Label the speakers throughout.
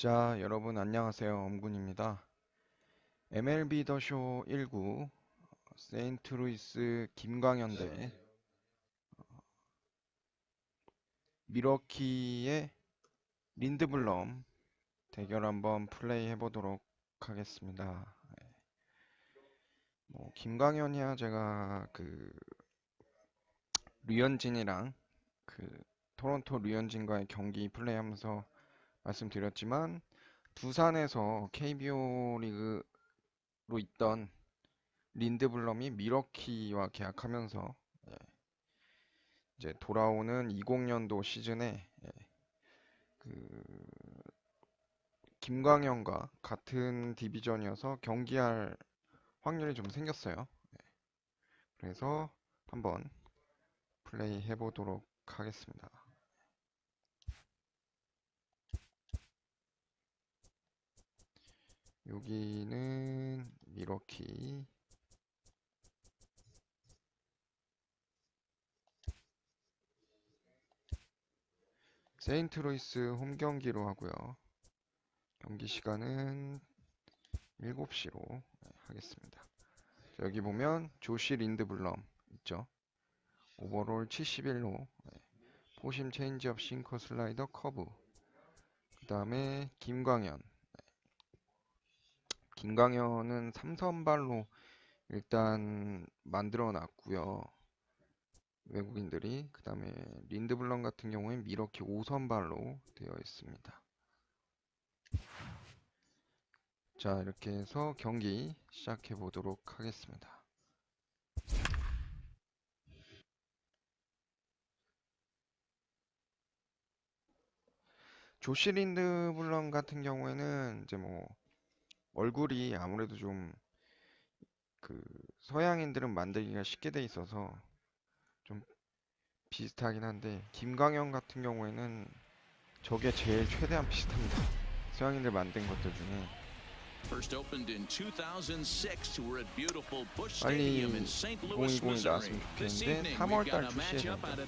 Speaker 1: 자, 여러분 안녕하세요. 엄군입니다. MLB 더쇼 19 세인트루이스 김광현 대 밀워키의 린드블럼 대결 한번 플레이 해보도록 하겠습니다. 김광현이야 제가 류현진이랑 토론토 류현진과의 경기 플레이하면서 말씀드렸지만 두산에서 KBO 리그로 있던 린드블럼이 밀워키와 계약하면서 이제 돌아오는 20년도 시즌에 김광현과 같은 디비전이어서 경기할 확률이 좀 생겼어요. 그래서 한번 플레이 해보도록 하겠습니다. 여기는 밀워키, 세인트루이스 홈 경기로 하고요. 경기 시간은 7시로 하겠습니다. 여기 보면 조시 린드블럼 있죠. 오버롤 71로 포심 체인지업 싱커 슬라이더 커브. 그 다음에 김광현은 3선발로 일단 만들어 놨고요. 외국인들이. 그 다음에 린드블럼 같은 경우엔 밀워키 5선발로 되어 있습니다. 자, 이렇게 해서 경기 시작해 보도록 하겠습니다. 조시 린드블럼 같은 경우에는 이제 얼굴이 아무래도 좀 서양인들은 만들기가 쉽게 돼 있어서 좀 비슷하긴 한데, 김광현 같은 경우에는 저게 제일 최대한 비슷합니다. 서양인들 만든 것들 중에. 빨리 2020이 나왔으면 좋겠는데 3월달 출시해야 된다.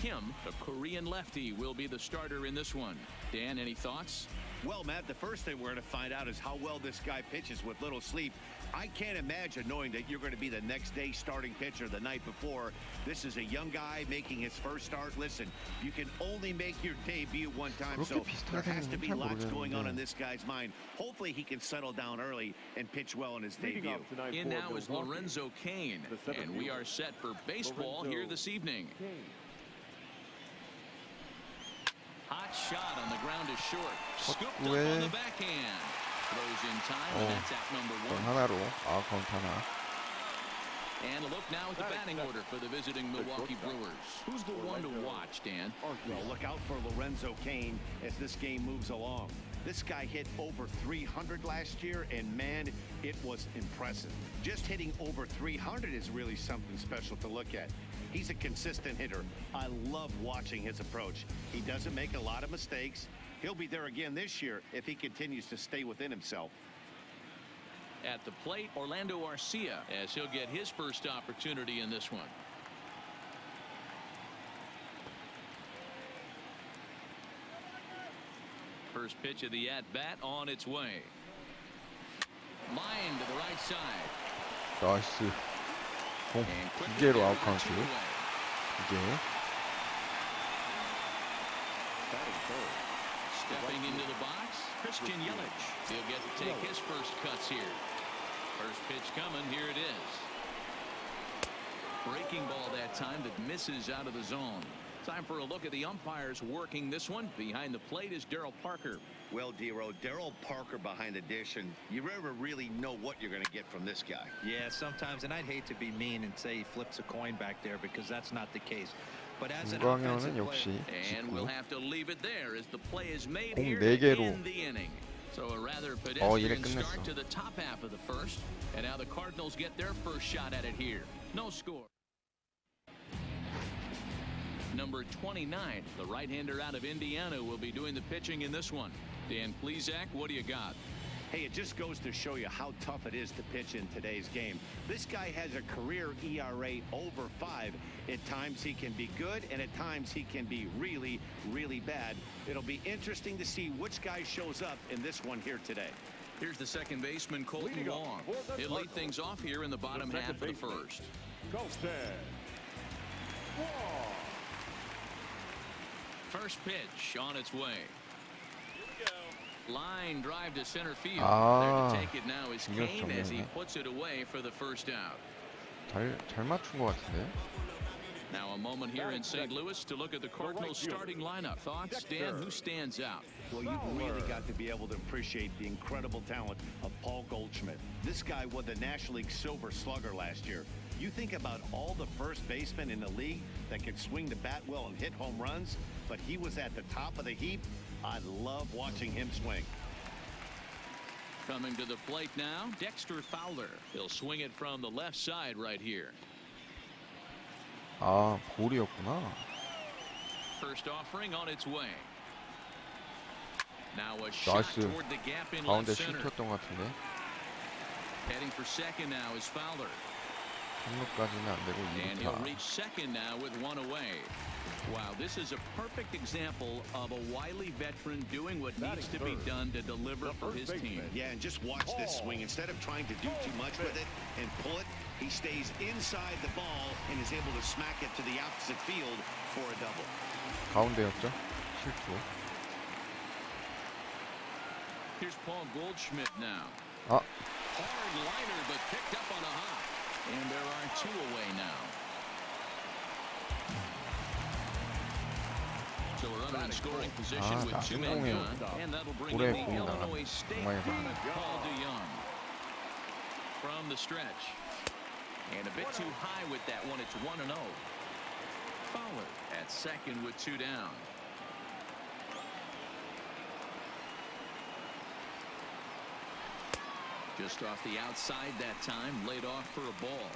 Speaker 2: Kim, a Korean lefty, will be the starter in this one. Dan, any thoughts?
Speaker 3: Well, Matt, the first thing we're going to find out is how well this guy pitches with little sleep. I can't imagine knowing that you're going to be the next day starting pitcher the night before. This is a young guy making his first start. Listen, you can only make your debut one time, so there has to be lots going on in this guy's mind. Hopefully he can settle down early and pitch well in his debut.
Speaker 2: In now is Lorenzo Cain, and we are set for baseball here this evening. Hot shot on the ground is short. Scooped up on the backhand. Throws in time, and that's at number 1.
Speaker 1: 하나로 카운트 하나.
Speaker 2: And a look now at the batting order for the visiting Milwaukee Brewers. Who's the one to watch, Dan?
Speaker 3: Well, look out for Lorenzo Cain as this game moves along. This guy hit over 300 last year, and man, it was impressive. Just hitting over 300 is really something special to look at. He's a consistent hitter. I love watching his approach. He doesn't make a lot of mistakes. He'll be there again this year if he continues to stay within himself.
Speaker 2: At the plate, Orlando Arcia, as he'll get his first opportunity in this one. First pitch of the at-bat on its way. Line to the right side.
Speaker 1: 나이스. 공 2개로 아웃 카운트. 2개.
Speaker 2: Stepping into the box, Christian Yelich. He'll get to take his first cuts here. First pitch coming, here it is. Breaking ball that time that misses out of the zone. Time for a look at the umpires working this one. Behind the plate is Darryl Parker.
Speaker 3: Well, Dero, Darryl Parker behind the dish, and you never really know what you're going to get from this guy.
Speaker 4: Yeah, sometimes, and I'd hate to be mean and say he flips a coin back there because that's not the case. But as an offensive player,
Speaker 2: and we'll have to leave it there as the play is made
Speaker 1: 공
Speaker 2: here
Speaker 1: 4개로.
Speaker 2: in the inning. So a rather pedestrian start to the top half of the first, and now the Cardinals get their first shot at it here. No score. Number 29, the right-hander out of Indiana, will be doing the pitching in this one. Dan Plesac, what do you got?
Speaker 3: Hey, it just goes to show you how tough it is to pitch in today's game. This guy has a career ERA over 5. At times he can be good, and at times he can be really, really bad. It'll be interesting to see which guy shows up in this one here today.
Speaker 2: Here's the second baseman, Colton Long. He'll lead things off here in the bottom half of the first. First pitch on its way. Line drive to center field. There to take it now is Kane as he puts it away for the first out.
Speaker 1: 잘 맞춘 것 같은데.
Speaker 2: Now a moment here in St. Louis to look at the Cardinals starting lineup. Thoughts, Dan? Who stands out?
Speaker 3: Well, you've really got to be able to appreciate the incredible talent of Paul Goldschmidt. This guy won the National League Silver Slugger last year. You think about all the first basemen in the league that could swing the bat well and hit home runs, but he was at the top of the heap. I love watching him swing.
Speaker 2: Coming to the plate now, Dexter Fowler. He'll swing it from the left side right here.
Speaker 1: 아, 볼이었구나.
Speaker 2: First offering on its way. Now a shot
Speaker 1: 나이스.
Speaker 2: toward the gap in
Speaker 1: 가운데
Speaker 2: left center.
Speaker 1: 슛였던 것 같은데.
Speaker 2: Heading for second now is Fowler.
Speaker 1: 3루까지는 안 되고
Speaker 2: And he'll
Speaker 1: 2루타.
Speaker 2: reach second now with one away. Wow, this is a perfect example of a wily veteran doing what needs to be done to deliver for his team.
Speaker 3: Yeah, and just watch this swing. Instead of trying to do too much with it and pull it, he stays inside the ball and is able to smack it to the opposite field for a double.
Speaker 1: 가운데였죠? 실수.
Speaker 2: Here's Paul Goldschmidt now.
Speaker 1: 아,
Speaker 2: Hard liner, but picked up on a hop. And there are two away now. So we're under in scoring position with two men gone. And that'll bring in the Illinois State Paul DeYoung. From the stretch. And a bit too high with that one. It's 1-0. Fowler at second with two down. Just off the outside that time, laid off for a ball.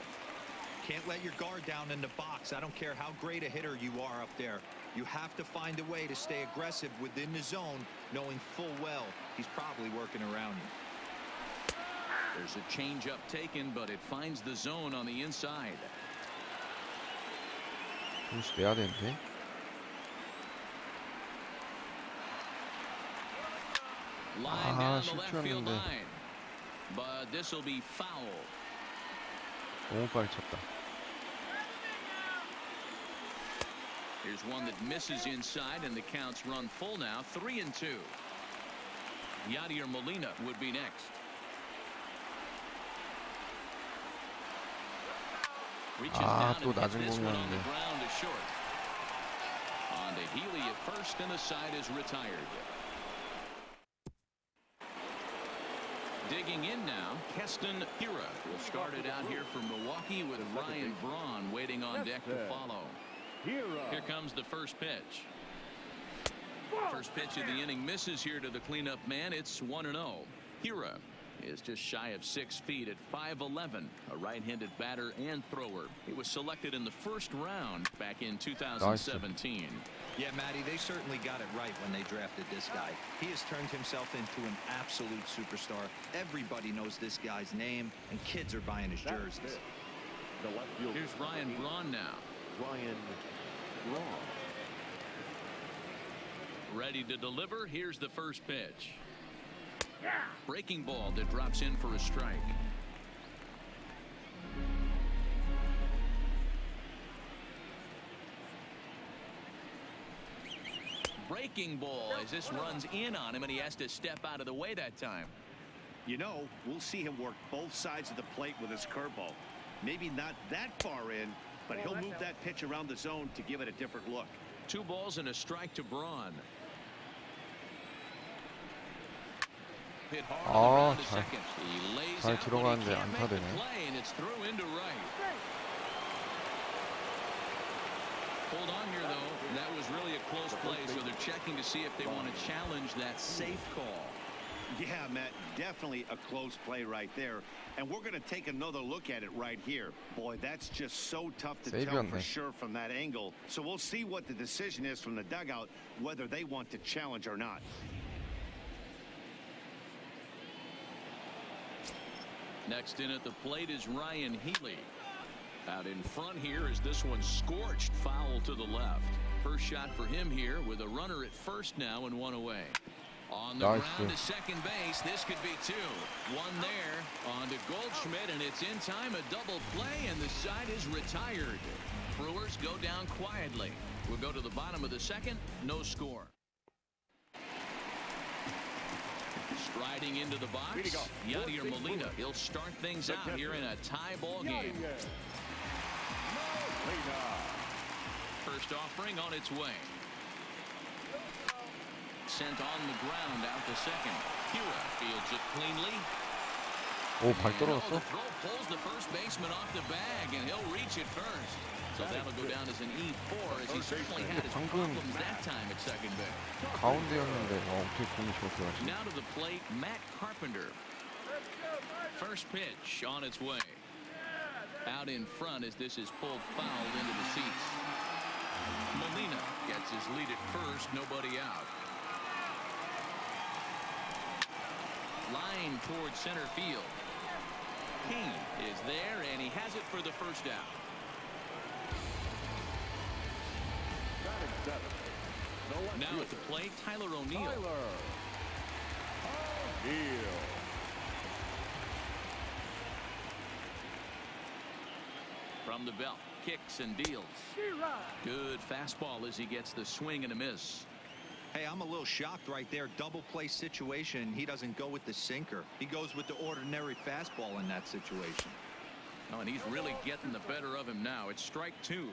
Speaker 4: Can't let your guard down in the box. I don't care how great a hitter you are up there. You have to find a way to stay aggressive within the zone, knowing full well he's probably working around you.
Speaker 2: There's a changeup taken, but it finds the zone on the inside.
Speaker 1: 점수 내야 되는데.
Speaker 2: Line down the left field
Speaker 1: 실수였는데.
Speaker 2: line. But this will be foul.
Speaker 1: 너무 빨리 쳤다.
Speaker 2: Here's one that misses inside, and the count's run full now, 3-2. Yadier Molina would be next. Reaches down
Speaker 1: 또
Speaker 2: and hits
Speaker 1: 낮은
Speaker 2: this one on the
Speaker 1: 공이었는데.
Speaker 2: ground to short. On to Healy at first, and the side is retired. Digging in now, Keston Hiura will start it out here for Milwaukee with Ryan Braun waiting on deck to follow. Here comes the first pitch. First pitch of the inning misses here to the cleanup man. It's 1-0. Hiura is just shy of 6 feet at 5'11", a right-handed batter and thrower. He was selected in the first round back in 2017.
Speaker 4: Yeah, Matty, they certainly got it right when they drafted this guy. He has turned himself into an absolute superstar. Everybody knows this guy's name, and kids are buying his jerseys.
Speaker 2: Here's Ryan Braun now. Ready to deliver. Here's the first pitch. Breaking ball that drops in for a strike. Breaking ball as this runs in on him, and he has to step out of the way that time.
Speaker 3: You know, we'll see him work both sides of the plate with his curveball. Maybe not that far in, but he'll move that pitch around the zone to give it a different look.
Speaker 2: 2 balls and a strike to Braun. Hit hard around the second. He lays
Speaker 1: 잘
Speaker 2: out, but he
Speaker 1: 들어가는데
Speaker 2: can't make the
Speaker 1: 안타되네.
Speaker 2: play, and it's through into right. Hold on here, though. That was really a close play, so they're checking to see if they want to challenge that safe call.
Speaker 3: Yeah, Matt, definitely a close play right there. And we're going to take another look at it right here. Boy, that's just so tough to tell for sure from that angle. So we'll see what the decision is from the dugout, whether they want to challenge or not.
Speaker 2: Next in at the plate is Ryan Healy. Out in front here is this one scorched foul to the left. First shot for him here with a runner at first now and one away. On the ground to second base. This could be two. One there. On to Goldschmidt, and it's in time. A double play, and the side is retired. Brewers go down quietly. We'll go to the bottom of the second. No score. Striding into the box, Yadier Molina. He'll start things out here in a tie ball game. First offering on its way. Sent on the ground out to second. Hira fields it cleanly.
Speaker 1: 오, 발 떨어졌어?
Speaker 2: The throw pulls the first baseman off the bag, and he'll reach it first. So that'll go down as an E4, as he certainly had his problems that time at second base.
Speaker 1: 가운데였는데 어떻게 공이 저렇게 가지?
Speaker 2: Now to the plate, Matt Carpenter. First pitch on its way. Out in front as this is pulled fouled into the seats. Molina gets his lead at first, nobody out. Line towards center field. Kane is there, and he has it for the first out. Now at the plate, Tyler O'Neill. From the belt, kicks and deals. Good fastball as he gets the swing and a miss.
Speaker 4: Hey, I'm a little shocked right there. Double play situation. He doesn't go with the sinker. He goes with the ordinary fastball in that situation.
Speaker 2: Oh, and he's really getting the better of him now. It's strike two.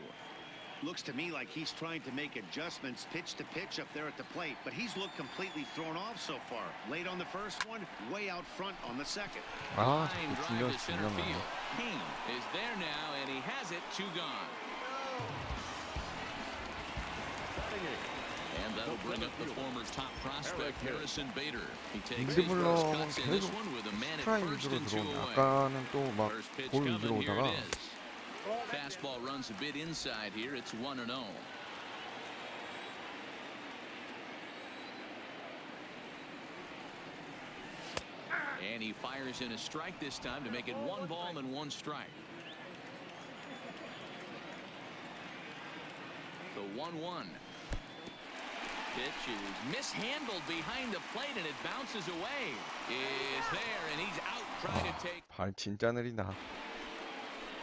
Speaker 3: Looks to me like he's trying to make adjustments pitch to pitch up there at the plate, but he's looked completely thrown off so far. Late on the first one, way out front on the second.
Speaker 1: 아,
Speaker 2: Line
Speaker 1: 자꾸
Speaker 2: drive to center
Speaker 1: 중요하네.
Speaker 2: field. Kane is there now, and he has it. Two gone. And that'll bring up the former top prospect Harrison Bader. He takes his first
Speaker 1: 린드블럼은
Speaker 2: cuts in this
Speaker 1: 계속
Speaker 2: one with a man at
Speaker 1: 스트라이크
Speaker 2: first
Speaker 1: 위주로
Speaker 2: and two
Speaker 1: 들어오네.
Speaker 2: away.
Speaker 1: 아까는 또 막
Speaker 2: First pitch
Speaker 1: 볼 위주로
Speaker 2: coming, here
Speaker 1: 오다가
Speaker 2: it is. Fastball runs a bit inside here. It's 1-0. And he fires in a strike this time to make it 1 ball and 1 strike. The 1-1. Pitch is mishandled behind the plate, and it bounces away. Is there, and he's out trying to take.
Speaker 1: 발 진짜 느리다.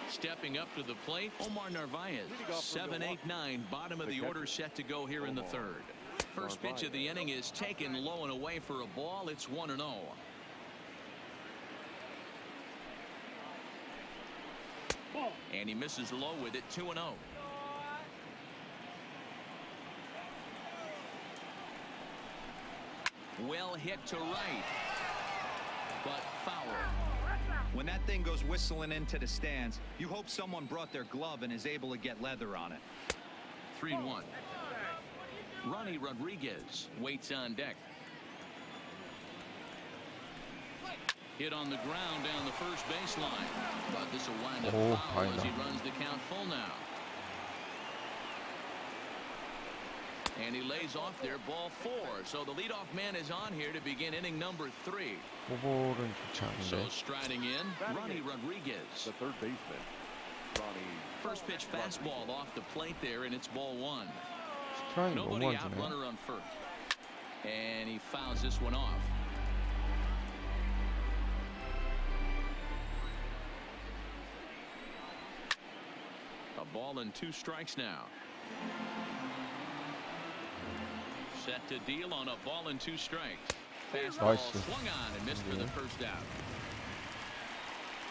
Speaker 2: Stepping up to the plate, Omar Narvaez. 7-8-9, bottom of the order set to go here in the third. First pitch of the inning is taken low and away for a ball. It's 1-0. And he misses low with it. 2-0. Well hit to right, but foul.
Speaker 4: When that thing goes whistling into the stands, you hope someone brought their glove and is able to get leather on it.
Speaker 2: 3-1. Ronnie Rodriguez waits on deck. Hit on the ground down the first baseline, but this will wind up foul as he runs the count full now. And he lays off there, ball 4. So the leadoff man is on here to begin inning number 3.
Speaker 1: 포볼은 좋지 않은데.
Speaker 2: So striding in, Ronnie Rodriguez.
Speaker 5: The third baseman, Ronnie.
Speaker 2: First pitch fastball off the plate there, and it's ball 1.
Speaker 1: 스트라이크 너무
Speaker 2: Nobody
Speaker 1: 안
Speaker 2: out,
Speaker 1: 주네.
Speaker 2: runner on first. And he fouls this one off. A ball and 2 strikes now. Set to deal on a ball and 2 strikes. Fastball swung on and missed for the first out.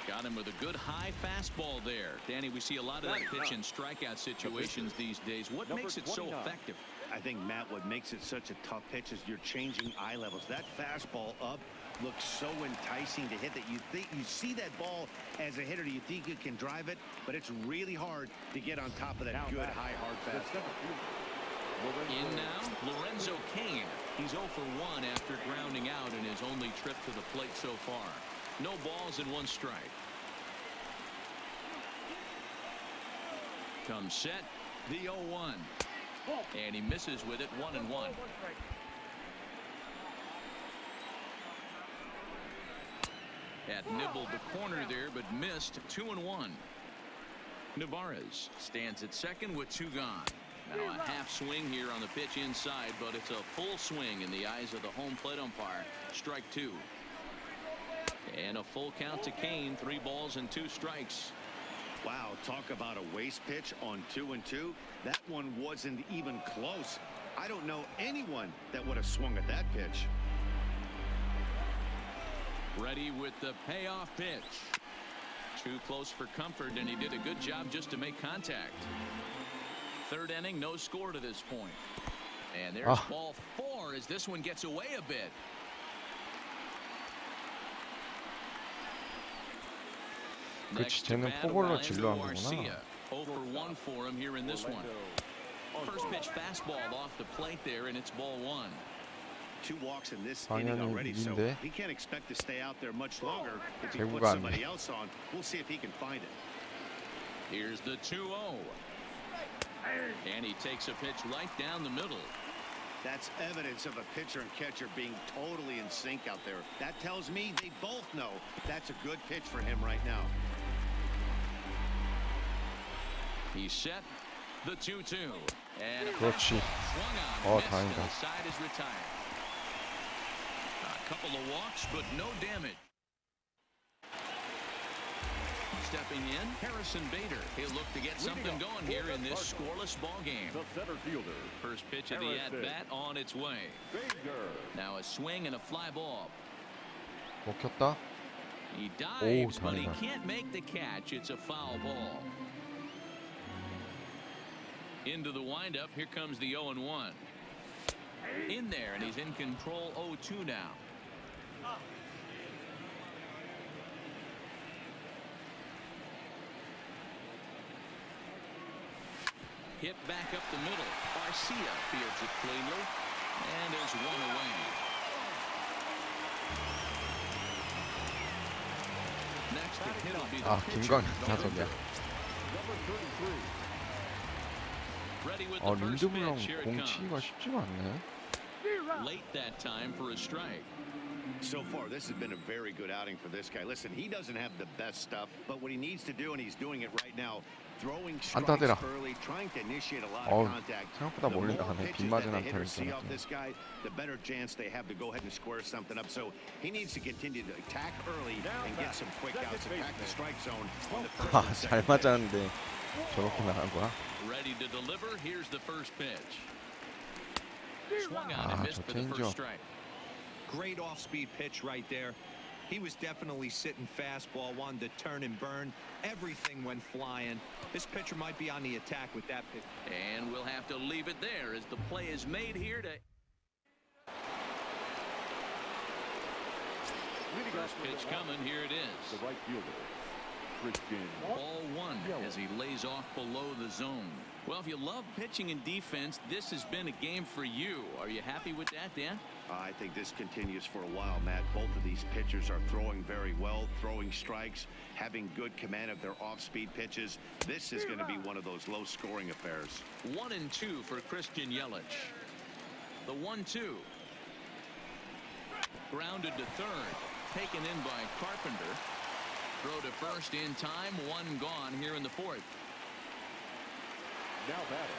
Speaker 2: Got him with a good high fastball there. Danny, we see a lot of that pitch in strikeout situations these days. What makes it so effective?
Speaker 3: I think, Matt, what makes it such a tough pitch is you're changing eye levels. That fastball up looks so enticing to hit that you think you see that ball as a hitter, you think you can drive it, but it's really hard to get on top of that good high hard fastball.
Speaker 2: In now, Lorenzo Kane. He's 0 for 1 after grounding out in his only trip to the plate so far. No balls and 1 strike. Comes set, the 0-1. And he misses with it, 1-1. That nibbled the corner there, but missed. 2-1. Navarez stands at second with 2 gone. Now a half swing here on the pitch inside, but it's a full swing in the eyes of the home plate umpire. Strike 2. And a full count to Kane. 3 balls and 2 strikes.
Speaker 3: Wow, talk about a waste pitch on 2-2. That one wasn't even close. I don't know anyone that would have swung at that pitch.
Speaker 2: Ready with the payoff pitch. Too close for comfort, and he did a good job just to make contact. 3rd inning, no score to this point. And there's ball 4 as this one gets away a bit.
Speaker 1: 그치, 쟤는 포볼로 진로 한 거구나.
Speaker 2: Over 1 for him here in this one. First pitch fastball off the plate there, and it's ball 1.
Speaker 3: 2 walks in this inning already, so he can't expect to stay out there much longer. If he puts somebody else on, we'll see if he can find it.
Speaker 2: Here's the 2-0. And he takes a pitch right down the middle.
Speaker 3: That's evidence of a pitcher and catcher being totally in sync out there. That tells me they both know that's a good pitch for him right now.
Speaker 2: He's set. The 2-2. And
Speaker 1: 그렇지.
Speaker 2: swung on,
Speaker 1: 다행이다.
Speaker 2: and the side is retired. A couple of walks, but no damage. Stepping in, Harrison Bader. He'll look to get something going here in this scoreless ball game.
Speaker 5: The center fielder.
Speaker 2: First pitch of the at-bat on its way. Now a swing and a fly ball.
Speaker 1: 먹혔다.
Speaker 2: He dives, but he
Speaker 1: 다행이다.
Speaker 2: can't make the catch. It's a foul ball. Into the windup. Here comes the 0-1. In there, and he's in control. 0-2 now. Hit back up the middle. Garcia fields it cleanly and is 1 away. Next to hit will be the
Speaker 1: 김광현 타석이야.
Speaker 2: ready with the first
Speaker 1: 린드블럼
Speaker 2: pitch. Here it
Speaker 1: 공
Speaker 2: comes.
Speaker 1: 치기가 쉽지가 않네.
Speaker 2: Late that time for a strike.
Speaker 3: So far, this has been a very good outing for this guy. Listen, he doesn't have the best stuff, but what he needs to do, and he's doing it right now, throwing strikes early, trying to initiate a lot of contact.
Speaker 1: 생각보다 멀리 나가네. 빗 맞은
Speaker 3: The
Speaker 1: 안타를
Speaker 3: hitters see off
Speaker 1: 쏘네.
Speaker 3: this guy, the better chance they have to go ahead and square something up. So he needs to continue to attack early and get some quick outs, attack the strike zone on the first and
Speaker 1: 잘
Speaker 3: second.
Speaker 1: 맞았는데 저렇게 나간 거야?
Speaker 2: Ready to deliver. Here's the first pitch. Swung on and missed
Speaker 1: 저
Speaker 2: for the
Speaker 1: 체인지업.
Speaker 2: first strike.
Speaker 4: Great off-speed pitch right there. He was definitely sitting fastball, wanted to turn and burn. Everything went flying. This pitcher might be on the attack with that pitch.
Speaker 2: And we'll have to leave it there as the play is made here to. First pitch coming. Here it is.
Speaker 5: The right fielder. Christian.
Speaker 2: Ball 1 as he lays off below the zone. Well, if you love pitching and defense, this has been a game for you. Are you happy with that, Dan?
Speaker 3: I think this continues for a while, Matt. Both of these pitchers are throwing very well, throwing strikes, having good command of their off-speed pitches. This is going to be one of those low-scoring affairs.
Speaker 2: 1-2 for Christian Yelich. The 1-2. Grounded to third. Taken in by Carpenter. Throw to first in time. 1 gone here in the 4th.
Speaker 5: Now batting.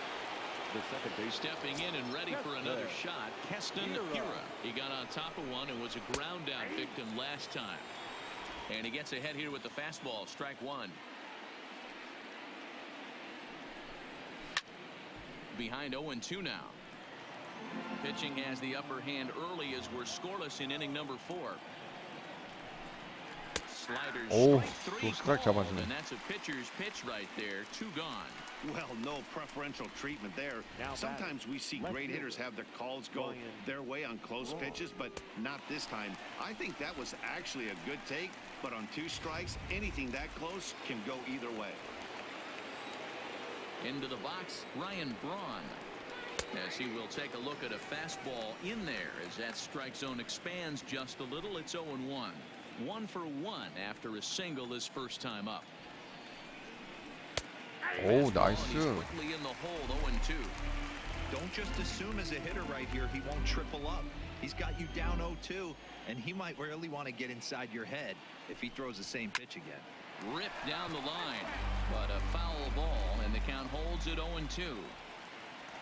Speaker 5: The second base.
Speaker 2: Stepping in and ready for another shot, Keston Hira. He got on top of one and was a ground out victim last time. And he gets ahead here with the fastball. Strike 1. Behind 0-2 now. Pitching has the upper hand early as we're scoreless in inning number 4. Sliders
Speaker 1: 오,
Speaker 2: strike 3
Speaker 1: 또 스트라이크
Speaker 2: called,
Speaker 1: 잡아주네.
Speaker 2: and that's a pitcher's pitch right there. 2 gone.
Speaker 3: Well, no preferential treatment there. Sometimes we see great hitters have their calls go their way on close pitches, but not this time. I think that was actually a good take, but on 2 strikes, anything that close can go either way.
Speaker 2: Into the box, Ryan Braun. As he will take a look at a fastball in there as that strike zone expands just a little. It's 0-1. 1 for 1 after a single his first time up.
Speaker 1: 오,
Speaker 2: He's
Speaker 1: 나이스.
Speaker 2: quickly in the hole. 0-2.
Speaker 4: Don't just assume as a hitter right here he won't triple up. He's got you down 0-2, and he might really want to get inside your head if he throws the same pitch again.
Speaker 2: Ripped down the line, but a foul ball, and the count holds at 0-2.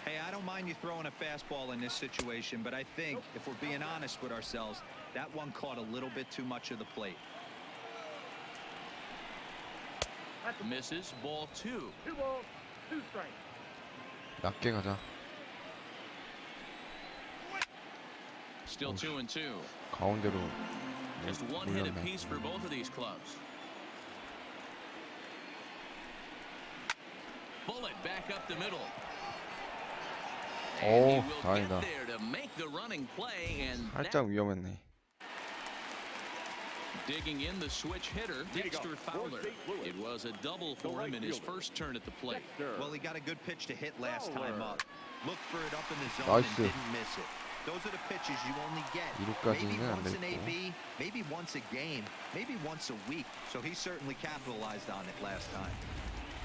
Speaker 4: Hey, I don't mind you throwing a fastball in this situation, but I think if we're being honest with ourselves, that one caught a little bit too much of the plate.
Speaker 2: Misses, ball 2.
Speaker 6: 2 balls, 2 strikes.
Speaker 1: 낮게 가자.
Speaker 2: Still 2-2.
Speaker 1: 가운데로
Speaker 2: Just one hit
Speaker 1: 올렸네.
Speaker 2: apiece for both of these clubs. Bullet back up the middle. And he
Speaker 1: 오,
Speaker 2: will
Speaker 1: 다행이다.
Speaker 2: get there to make the running play, and that
Speaker 1: 살짝 위험했네.
Speaker 2: digging in the switch hitter, Dexter Fowler. It was a double for him in his first turn at the plate.
Speaker 4: Well, he got a good pitch to hit last time up. Looked for it up in the zone and
Speaker 1: 나이스.
Speaker 4: didn't miss it. Those are the pitches you only get. Maybe
Speaker 1: 이루까지는 안
Speaker 4: once an
Speaker 1: 됐고.
Speaker 4: AB, maybe once a game, maybe once a week. So he certainly capitalized on it last time.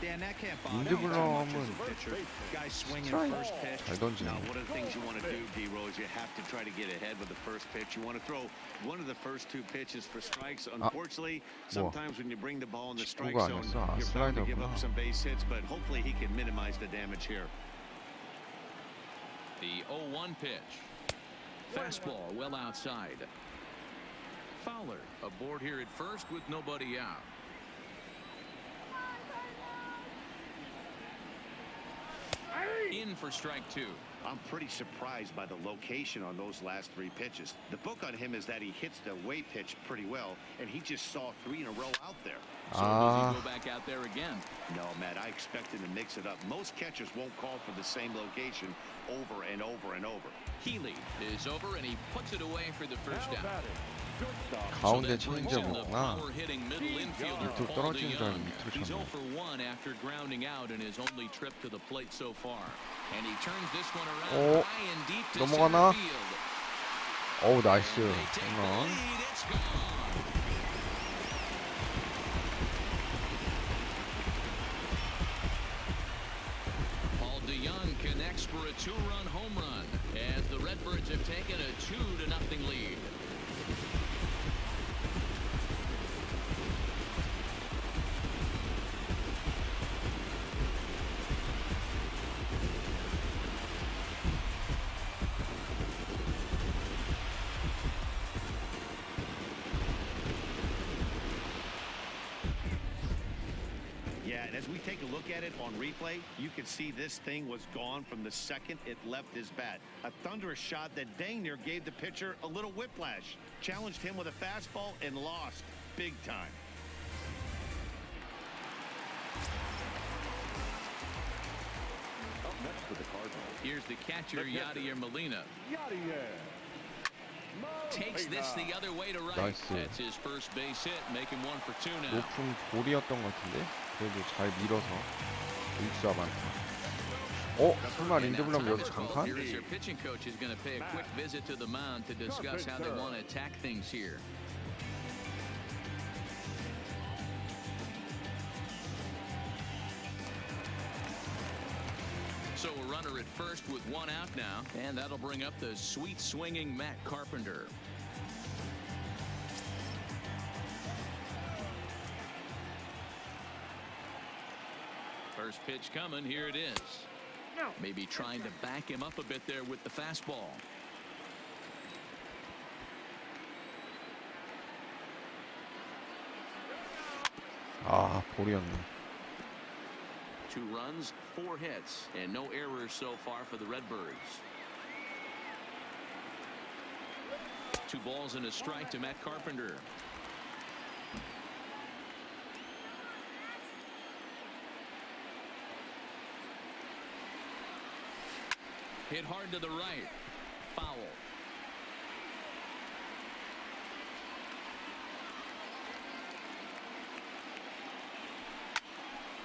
Speaker 4: Dan, that can't bother you too much as a pitcher. Guy swinging first pitch.
Speaker 1: 잘 던지네.
Speaker 3: Now, one of the things you want to do, D-Rose, you have to try to get ahead with the first pitch. You want to throw one of the first 2 pitches for strikes. Unfortunately, sometimes when you bring the ball in the strike
Speaker 1: 직구가
Speaker 3: zone,
Speaker 1: 아니었어. 아,
Speaker 3: you're bound to give
Speaker 1: 슬라이더구나.
Speaker 3: up some base hits, but hopefully he can minimize the damage here.
Speaker 2: The 0-1 pitch. Fastball well outside. Fowler aboard here at first with nobody out. In for strike 2.
Speaker 3: I'm pretty surprised by the location on those last 3 pitches. The book on him is that he hits the away pitch pretty well, and he just saw 3 in a row out there.
Speaker 2: So does he go back out there again?
Speaker 3: No, Matt, I expect him to mix it up. Most catchers won't call for the same location over and over and over.
Speaker 2: Healy is over, and he puts it away for the first
Speaker 6: Now
Speaker 2: down.
Speaker 6: batting, shortstop.
Speaker 1: 가운데
Speaker 2: So that brings in the
Speaker 1: 체인지업이구나.
Speaker 2: power-hitting middle infielder,
Speaker 1: 밑으로
Speaker 2: Paul
Speaker 1: 떨어지는 줄 알고
Speaker 2: DeYoung.
Speaker 1: 밑으로
Speaker 2: He's 0
Speaker 1: 쳤네.
Speaker 2: for 1 after grounding out in his only trip to the plate so far. And he turns this one
Speaker 1: 오,
Speaker 2: around high and deep to
Speaker 1: 넘어가나?
Speaker 2: center field.
Speaker 1: 어우, 나이스.
Speaker 2: And they take the
Speaker 1: 홈런.
Speaker 2: lead. It's gone. Paul DeYoung connects for a 2-run home run as the Redbirds have taken a 2-0 lead.
Speaker 3: Yeah, and as we take a look at it on replay, you can see this thing was gone from the second it left his bat. A thunderous shot that dang near gave the pitcher a little whiplash. Challenged him with a fastball and lost big time.
Speaker 5: Up next for the Cardinals.
Speaker 2: Here's the catcher, Yadier Molina.
Speaker 5: Yadier.
Speaker 2: Takes this the other way to right.
Speaker 1: 나이스.
Speaker 2: That's his first base hit, making 1 for 2 now.
Speaker 1: 높은 볼이었던 것 같은데 그래도 잘 밀어서 1수 안타. 설마 린드블럼 여기 장판?
Speaker 2: Here is their pitching coach is going to pay a quick visit to the mound to discuss how they want to attack things here. So a runner at first with 1 out now, and that'll bring up the sweet swinging Matt Carpenter. First pitch coming, here it is. Maybe trying to back him up a bit there with the fastball.
Speaker 1: 아, 볼이었네.
Speaker 2: 2 runs, 4 hits, and no errors so far for the Redbirds. 2 balls and a strike to Matt Carpenter. Hit hard to the right. Foul.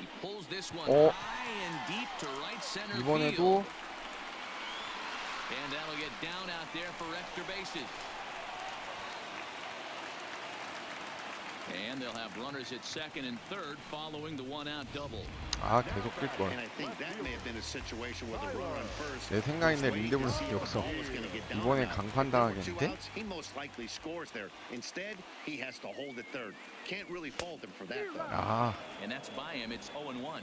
Speaker 2: He pulls this one high and deep to right center
Speaker 1: 이번에도
Speaker 2: field. And that'll get down out there for extra bases. And they'll have runners at second and third following the 1-out double.
Speaker 1: 아, 계속 뛸 걸.
Speaker 3: And I think that may have been a situation where the runner on first
Speaker 1: 내 생각인데 린드블럼 여기서 이번에 강판 당하겠는데?
Speaker 3: He most likely scores there. Instead, he has to hold it third. Can't really fault him for that though.
Speaker 1: 아,
Speaker 2: And that's by him. It's 0-1.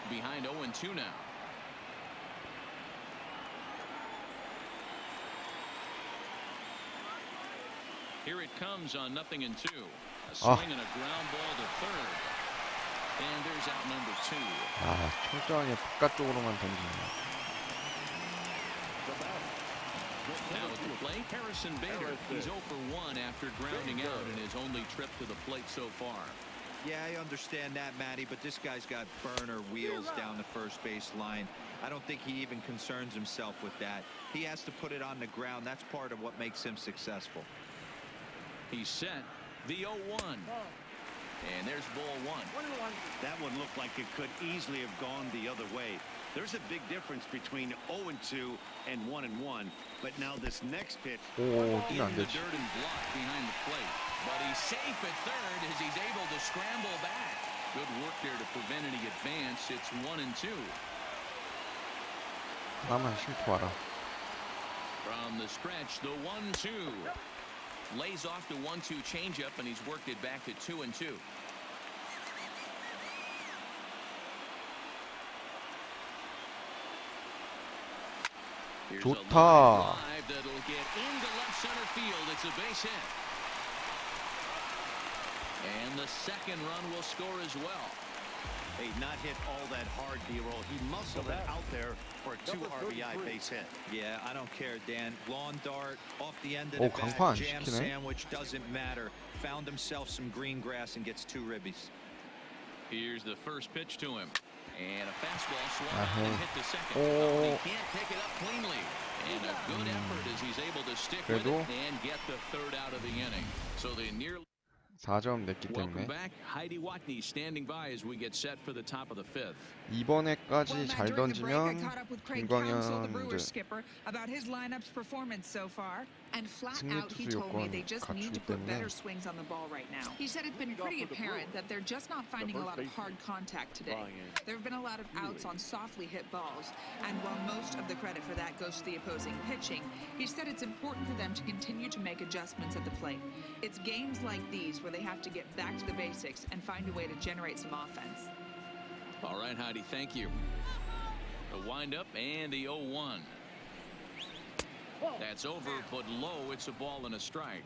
Speaker 2: Behind 0-2 now. Here it comes on 0-2. A swing and a ground ball to third. And there's out number 2.
Speaker 1: 아, 철저하게 바깥쪽으로만 던지네.
Speaker 2: Now at the plate, Harrison Bader. He's 0 for 1 after grounding out in his only trip to the plate so far.
Speaker 4: Yeah, I understand that, Matty, but this guy's got burner wheels down the first base line. I don't think he even concerns himself with that. He has to put it on the ground. That's part of what makes him successful.
Speaker 2: He's set. The 0-1. And there's ball 1.
Speaker 3: That one looked like it could easily have gone the other way. There's a big difference between 0-2 and 1-1. But now this next pitch.
Speaker 1: 오,
Speaker 2: In
Speaker 1: 뛰면 안
Speaker 2: the
Speaker 1: 되지.
Speaker 2: dirt and block behind the plate. But he's safe at third as he's able to scramble back. Good work there to prevent any advance. It's 1-2.
Speaker 1: 하나만 실토하라.
Speaker 2: From the stretch, the 1-2. Lays off the 1-2 changeup, and he's worked it back to 2-2. Here's a line
Speaker 1: 좋다.
Speaker 2: drive that'll get into left center field. It's a base hit. And the second run will score as well.
Speaker 3: Hey, not hit all that hard, D-roll. He muscled it out there for a 2 RBI base hit.
Speaker 4: Yeah, I don't care, Dan. Lawn dart, off the end of
Speaker 1: 오,
Speaker 4: the bat,
Speaker 1: 강판 안
Speaker 4: jam
Speaker 1: 시키네.
Speaker 4: sandwich, doesn't matter. Found himself some green grass and gets 2 ribbies.
Speaker 2: Here's the first pitch to him. And a fastball swung
Speaker 1: Uh-huh.
Speaker 2: and hit to second.
Speaker 1: Oh.
Speaker 2: He can't pick it up cleanly. And a good effort as he's able to stick with
Speaker 1: 그래도
Speaker 2: it and get the third out of the inning. So they nearly
Speaker 1: 4점 냈기
Speaker 2: welcome
Speaker 1: 때문에
Speaker 2: back. Heidi Watney standing by as we get set for the top of the fifth.
Speaker 1: 이번에까지 잘 던지면 김광현
Speaker 7: Brewers skipper about his lineup's performance so far. And flat out, he
Speaker 1: 승리
Speaker 7: told me
Speaker 1: 투수
Speaker 7: they
Speaker 1: 요건
Speaker 7: just need
Speaker 1: 갖추기
Speaker 7: to put
Speaker 1: 때문에
Speaker 7: better swings on the ball right now. He said it's been pretty apparent that they're just not finding a lot of hard contact today. There have been a lot of outs on softly hit balls, and while most of the credit for that goes to the opposing pitching, he said it's important for them to continue to make adjustments at the plate. It's games like these where they have to get back to the basics and find a way to generate some offense.
Speaker 2: All right, Heidi, thank you. A windup and the 0-1. That's over, but low. It's a ball and a strike.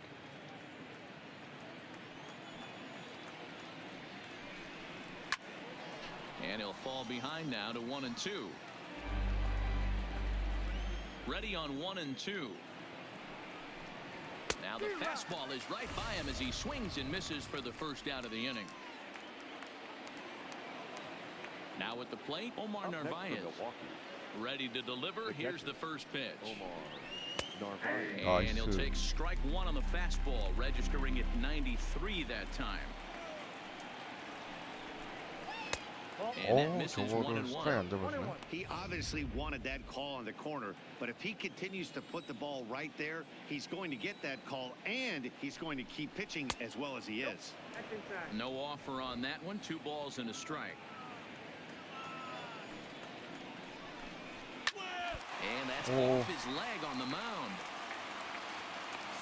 Speaker 2: And he'll fall behind now to 1-2. Ready on 1-2. Now the fastball is right by him as he swings and misses for the first out of the inning. Now at the plate, Omar Narvaez. Ready to deliver. Here's the first pitch. And he'll take strike 1 on the fastball, registering at 93 that time. And that misses
Speaker 1: 저거를 스트라이크
Speaker 2: 1-1.
Speaker 1: 안 잡아주네.
Speaker 3: He obviously wanted that call on the corner, but if he continues to put the ball right there, he's going to get that call, and he's going to keep pitching as well as he is.
Speaker 2: No offer on that one. 2 balls and a strike. And that's off his leg on the mound.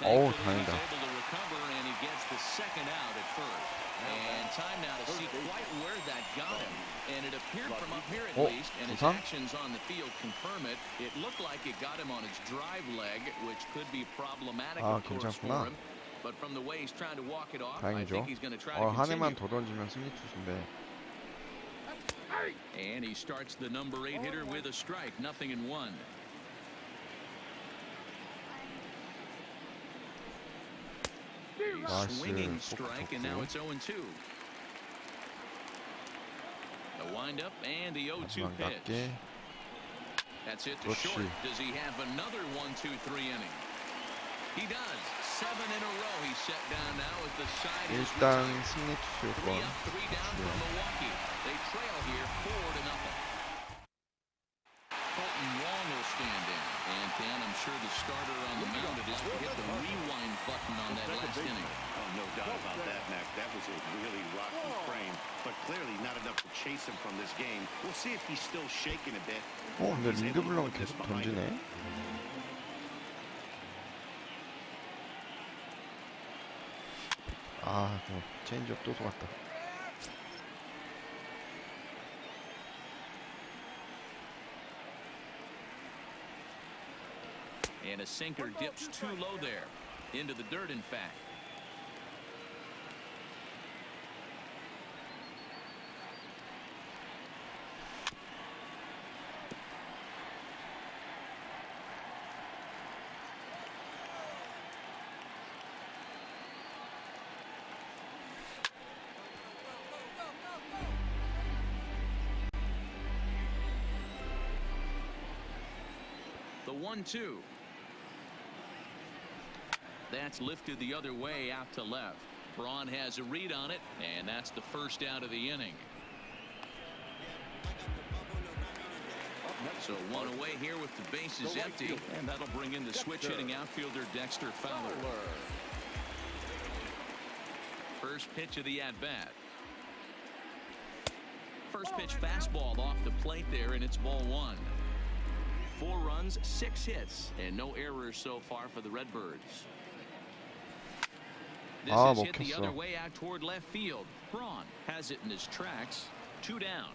Speaker 1: Oh,
Speaker 2: Thankfully, he's
Speaker 1: 다행이다.
Speaker 2: able to recover, and he gets the second out at first. And time now to see quite where that got him. And it appeared from up here at least, and his
Speaker 1: 부상?
Speaker 2: actions on the field confirm it. It looked like it got him on his drive leg, which could be problematic,
Speaker 1: 아,
Speaker 2: of course, for
Speaker 1: 괜찮구나.
Speaker 2: him. But from the way he's trying to walk it off, I
Speaker 1: 다행이죠.
Speaker 2: think he's going to try to
Speaker 1: 한
Speaker 2: continue.
Speaker 1: 해만 더 던지면 승리 투수인데.
Speaker 2: And he starts the number 8 hitter with a strike. 0-1. Swinging strike, and now it's 0-2. The windup and the 0-2
Speaker 1: 마지막
Speaker 2: pitch.
Speaker 1: 낮게.
Speaker 2: That's it to
Speaker 1: 그렇지.
Speaker 2: short. Does he have another 1-2-3 inning? He does. 7 in a row. He's set down now as the side is
Speaker 1: 일단
Speaker 2: retired.
Speaker 1: 승리 투수
Speaker 2: 3
Speaker 1: 요건
Speaker 2: up, 3 down for Milwaukee. They trail here 4-0. Colton Wong will stand in. And Dan, I'm sure the starter on the mound would like to hit the rewind button on that last inning.
Speaker 3: Oh, no doubt about that, Mac. That was a really rocky frame, but clearly not enough to chase him from this game. We'll see if he's still shaking a bit.
Speaker 1: 근데 린드블럼 계속 던지네. 아, 체인지업 또 속았다.
Speaker 2: And a sinker dips too low there. Into the dirt, in fact. The 1-2. That's lifted the other way out to left. Braun has a read on it, and that's the first out of the inning. So one away here with the bases empty, and that'll bring in the switch-hitting outfielder Dexter Fowler. First pitch of the at-bat. First pitch fastball off the plate there, and it's ball one. 4 runs, 6 hits, and no errors so far for the Redbirds. This is hit the other way out toward left field. Braun has it in his tracks. 2 down.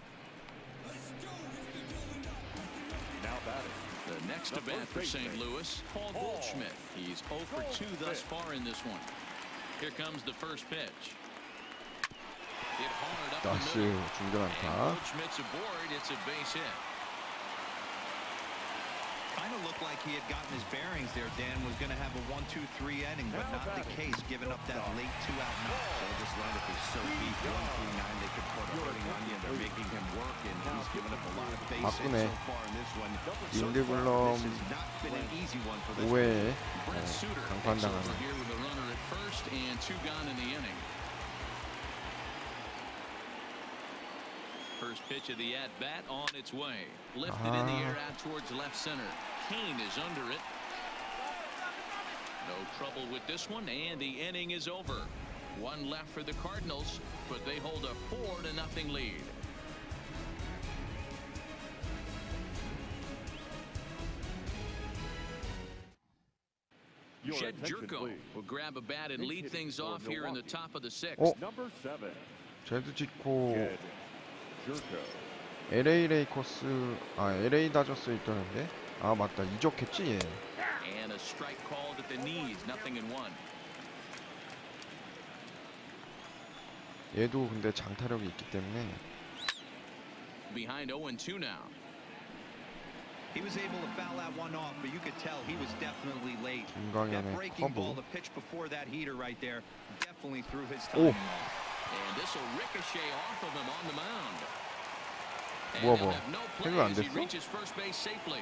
Speaker 5: Now batting.
Speaker 2: The next at bat for St. Louis, Paul Goldschmidt. He's 0 for 2 thus far in this one. Here comes the first pitch. Hit hard up the middle. And Goldschmidt's aboard. It's a base hit.
Speaker 4: Kind of looked like he had gotten his bearings there. Dan was going to have a 1-2-3 inning, but not the case, giving up that late 2-out knock.
Speaker 3: So this lineup is so deep, 1-3-9, they could put a hurting on you. They're making him work, and he's given up a lot of base hits so far in this one.
Speaker 1: 린드블럼
Speaker 3: This has not been an easy one for this
Speaker 1: 5회에
Speaker 2: Brent Suter takes over here with a runner at first and 2 gone in the inning. First pitch of the at-bat on its way. Lifted in the air out towards left center. Kane is under it. No trouble with this one, and the inning is over. 1 left for the Cardinals, but they hold a 4-0 lead. Jed Jerko will grab a bat and lead things off here in the top of the 6th.
Speaker 5: Number 7.
Speaker 1: 제드 짓고
Speaker 5: Jerko.
Speaker 1: LA 레이커스 LA 다저스 있다는데 아 맞다 이적했지 얘.
Speaker 2: And a strike called at the knees, 0-1.
Speaker 1: 얘도 근데 장타력이 있기 때문에.
Speaker 2: Behind 0-2 now.
Speaker 4: He was able to foul that one off, but you could tell he was definitely late.
Speaker 1: 김광현의
Speaker 4: That breaking ball,
Speaker 1: 커브.
Speaker 4: the pitch before that heater right there, definitely threw his timing off.
Speaker 2: And this will ricochet off of him on the mound. And
Speaker 1: 뭐야,
Speaker 2: they'll
Speaker 1: 뭐야.
Speaker 2: have no
Speaker 1: 생각
Speaker 2: play
Speaker 1: 안
Speaker 2: as he
Speaker 1: 됐어?
Speaker 2: reaches first base safely.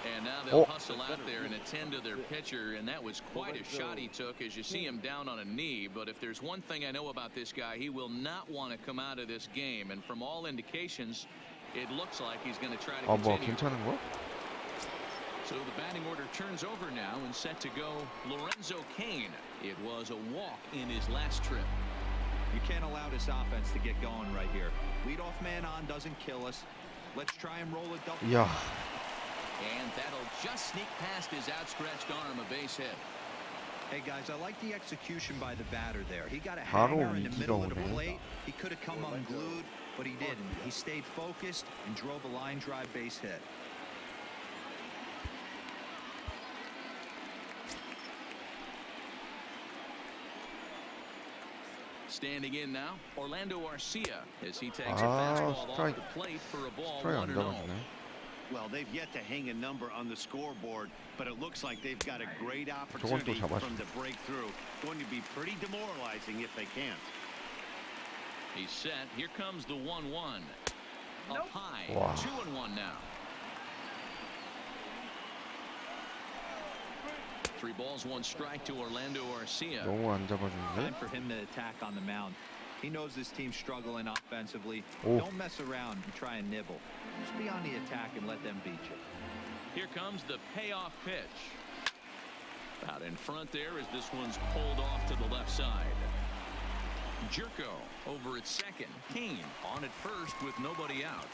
Speaker 2: And now they'll hustle out there and attend to their pitcher, and that was quite a shot he took as you see him down on a knee. But if there's one thing I know about this guy, he will not want to come out of this game. And from all indications, it looks like he's going to try to
Speaker 1: 아 뭐야
Speaker 2: continue.
Speaker 1: 괜찮은 거야?
Speaker 2: So the batting order turns over now and set to go Lorenzo Cain. It was a walk in his last trip.
Speaker 4: You can't allow this offense to get going right here. Leadoff man on doesn't kill us. Let's try and roll a double.
Speaker 1: 이야.
Speaker 2: And that'll just sneak past his outstretched arm, a base hit.
Speaker 4: Hey guys, I like the execution by the batter there. He got a
Speaker 1: 바로
Speaker 4: hanger in the
Speaker 1: 위기가
Speaker 4: middle of the
Speaker 1: 오네.
Speaker 4: plate. He could have come unglued, but he didn't. He stayed focused and drove a line drive base hit.
Speaker 2: Standing in now, Orlando Arcia as he takes a
Speaker 1: 아,
Speaker 2: fastball off
Speaker 1: 스트라이크.
Speaker 2: the plate for a ball
Speaker 1: 스트라이크 안
Speaker 2: 1-0.
Speaker 1: 잡아주네.
Speaker 3: Well, they've yet to hang a number on the scoreboard, but it looks like they've got a great
Speaker 1: 저건 또
Speaker 3: opportunity
Speaker 1: 잡아줘.
Speaker 3: from the breakthrough. Going to be pretty demoralizing if they can't.
Speaker 2: He's set. Here comes the 1-1. Up high.
Speaker 1: Wow.
Speaker 2: 2-1 now. 3 balls, 1 strike to Orlando Arcia.
Speaker 1: 너무 안 잡아주는데?
Speaker 4: Time for him to attack on the mound. He knows this team's struggling offensively.
Speaker 1: Oh.
Speaker 4: Don't mess around and try and nibble. Just be on the attack and let them beat you.
Speaker 2: Here comes the payoff pitch. Out in front there as this one's pulled off to the left side. Jerko over at second. Kane on at first with nobody out.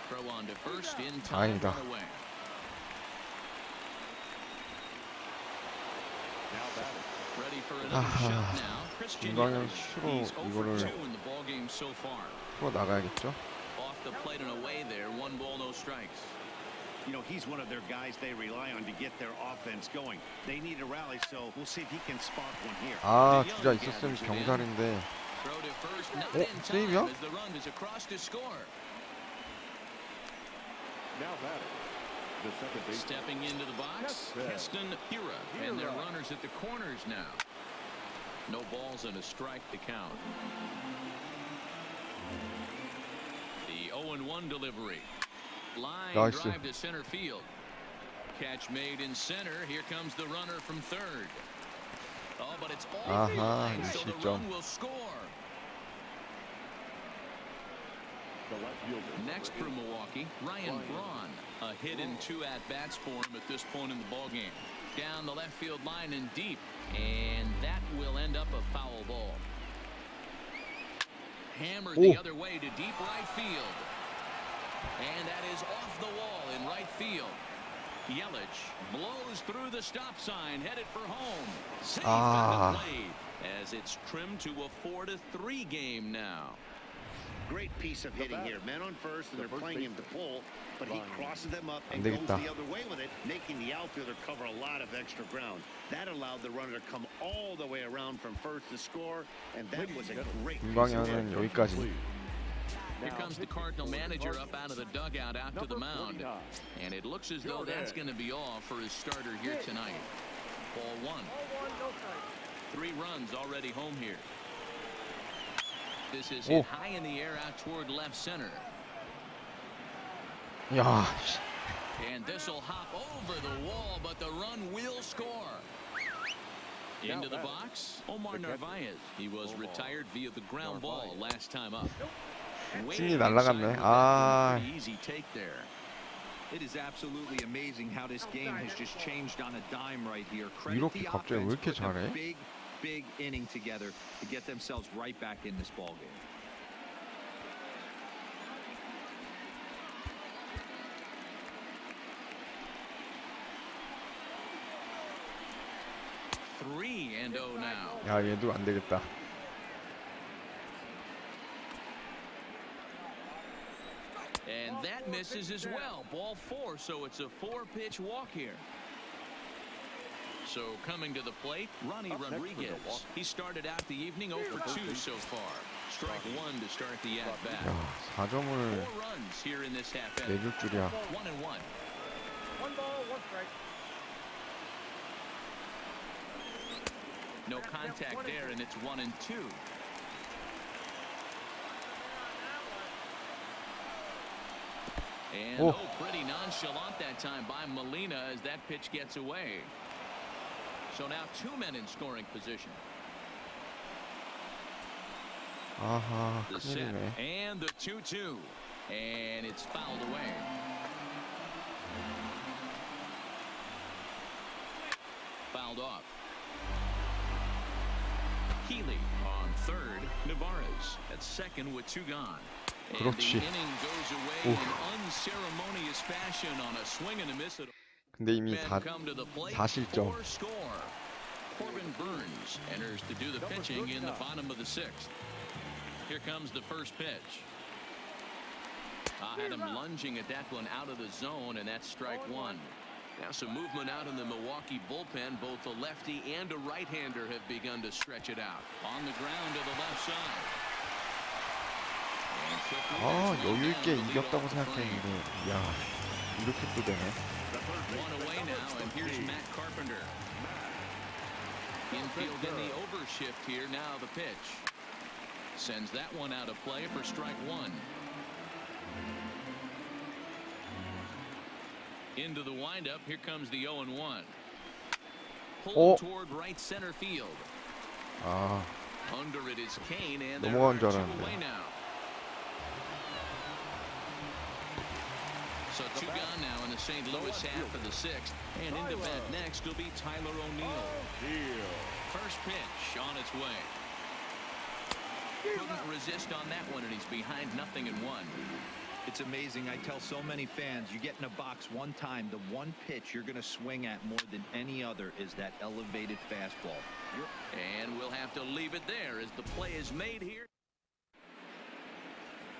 Speaker 2: Throw on to first in time.
Speaker 1: 다행이다.
Speaker 2: Run away.
Speaker 5: Now batting.
Speaker 2: Ready for another shot now. Christian
Speaker 1: 김광현
Speaker 2: Yelich.
Speaker 1: 수로
Speaker 2: He's 0 for
Speaker 1: 이거를
Speaker 2: 2 in the ball game so far.
Speaker 1: 풀어 나가야겠죠?
Speaker 2: Off the plate and away there. 1 ball, no strikes.
Speaker 3: You know, he's one of their guys they rely on to get their offense going. They need a rally, so we'll see if he can spark one here.
Speaker 1: 아, 주자 있었으면 경살인데.
Speaker 2: Throw to first, not
Speaker 1: 어,
Speaker 2: in time
Speaker 1: 세이브야?
Speaker 2: as the run is across to score.
Speaker 5: Now batting. The second base.
Speaker 2: Stepping into the box, Keston Hira, and their runners at the corners now. No balls and a strike to count. The 0-1 delivery. Line
Speaker 1: Nice.
Speaker 2: drive to center field. Catch made in center. Here comes the runner from third. Oh, but it's all
Speaker 1: 아하,
Speaker 2: line, so the
Speaker 1: 실점.
Speaker 2: run will score.
Speaker 5: The left fielder.
Speaker 2: Next for Milwaukee, Ryan Braun. A hit in 2 at-bats for him at this point in the ballgame. Down the left field line and deep, and that will end up a foul ball. Hammered the other way to deep right field. And that is off the wall in right field. Yelich blows through the stop sign, headed for home. Safe at the plate as it's trimmed to a 4-3 game now.
Speaker 3: Great piece of hitting here. Men on first, and they're playing him to pull, but he crosses them up and
Speaker 1: 안
Speaker 3: goes
Speaker 1: 되겠다.
Speaker 3: the other way with it, making the outfielder cover a lot of extra ground. That allowed the runner to come all the way around from first to score, and that was a great piece of
Speaker 1: 김광현은
Speaker 3: work.
Speaker 1: 여기까지.
Speaker 2: Here comes the Cardinal manager up out of the dugout out to the mound. And it looks as though that's going to be all for his starter here tonight. Ball 1. 3 runs already home here. This is hit high in the air out toward left center.
Speaker 1: 야,
Speaker 2: And this will hop over the wall, but the run will score. Into the box, Omar Narvaez. He was retired via the ground ball last time up.
Speaker 1: 승리 날라갔네. 아,
Speaker 2: Easy take there.
Speaker 4: It is absolutely amazing how this game has just changed on a dime right here. Credit
Speaker 1: 이렇게
Speaker 4: the
Speaker 1: 갑자기 왜
Speaker 4: offense
Speaker 1: 이렇게
Speaker 4: putting a
Speaker 1: 잘해?
Speaker 4: big inning together to get themselves right back in this ball game.
Speaker 2: Three and 0 now.
Speaker 1: 야, 얘도 안 되겠다.
Speaker 2: And that misses as well. Ball 4, so it's a 4-pitch walk here. So coming to the plate, Ronnie Rodriguez. He started out the evening 0 for 2 so far. Strike 1 to start the at-bat.
Speaker 1: 야, 4점을
Speaker 2: 4 runs here in this half inning.
Speaker 1: 내줄 줄이야.
Speaker 2: 1-1.
Speaker 6: 1 ball, 1 strike.
Speaker 2: No contact there, and it's 1-2. And pretty nonchalant that time by Molina as that pitch gets away. So now 2 men in scoring position.
Speaker 1: 아하,
Speaker 2: The set
Speaker 1: 큰일이네.
Speaker 2: and the 2-2, and it's fouled away. Fouled off. Healy on third. Navarez at second with 2 gone. And the
Speaker 1: 그렇지.
Speaker 2: inning goes away in unceremonious fashion on a swing and a miss.
Speaker 1: 근데 이미
Speaker 2: Men come to the plate
Speaker 1: 4실점.
Speaker 2: for score. Corbin Burns enters to do the pitching in the bottom of the 6th. Here comes the first pitch. Had him lunging at that one out of the zone, and that's strike 1. Now some movement out in the Milwaukee bullpen. Both a lefty and a right-hander have begun to stretch it out. On the ground to the left side.
Speaker 1: 아, 여유 있게 이겼다고 생각했는데, 야, 이렇게 또 되네.
Speaker 2: One away now, and here's Matt Carpenter. Infield in the overshift here. Now the pitch. Sends that one out of play for strike 1. Into the windup. Here comes the 0-1. Pulled toward right center field.
Speaker 1: 아,
Speaker 2: Under it is Kane, and
Speaker 1: 넘어간 줄
Speaker 2: they're 2
Speaker 1: 알았는데.
Speaker 2: away now. So two gone now in the St. Louis half of the sixth. And into bat next will be Tyler O'Neill. First pitch on its way. Couldn't resist on that one, and he's behind 0-1.
Speaker 4: It's amazing. I tell so many fans, you get in a box one time, the one pitch you're going to swing at more than any other is that elevated fastball.
Speaker 2: And we'll have to leave it there as the play is made here.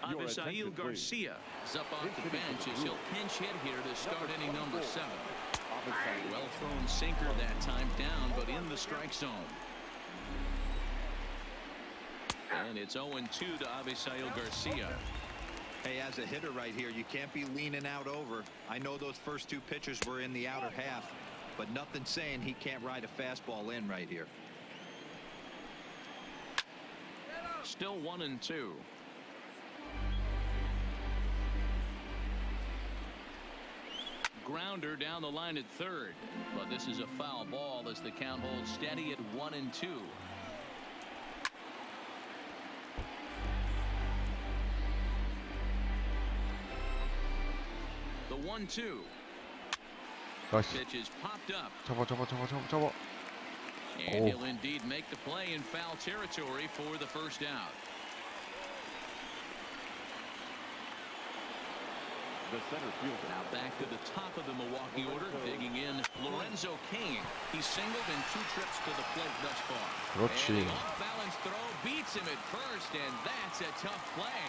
Speaker 2: Avisail Garcia is up off the bench as he'll pinch hit here to start inning number 7. Well thrown sinker that time down, but in the strike zone. And it's 0-2 to Avisail Garcia.
Speaker 4: Hey, as a hitter right here, you can't be leaning out over. I know those first two pitches were in the outer half, but nothing saying he can't ride a fastball in right here.
Speaker 2: Still 1-2. Grounder down the line at third, but this is a foul ball as the count holds steady at 1-2. The 1-2. Pitch is popped up.
Speaker 1: 접어.
Speaker 2: And he'll indeed make the play in foul territory for the first out.
Speaker 5: The center fielder.
Speaker 2: Now back to the top of the Milwaukee order, digging in Lorenzo Cain. He's singled in 2 trips to the plate thus far.
Speaker 1: 그렇지.
Speaker 2: And the off-balance throw beats him at first, and that's a tough play.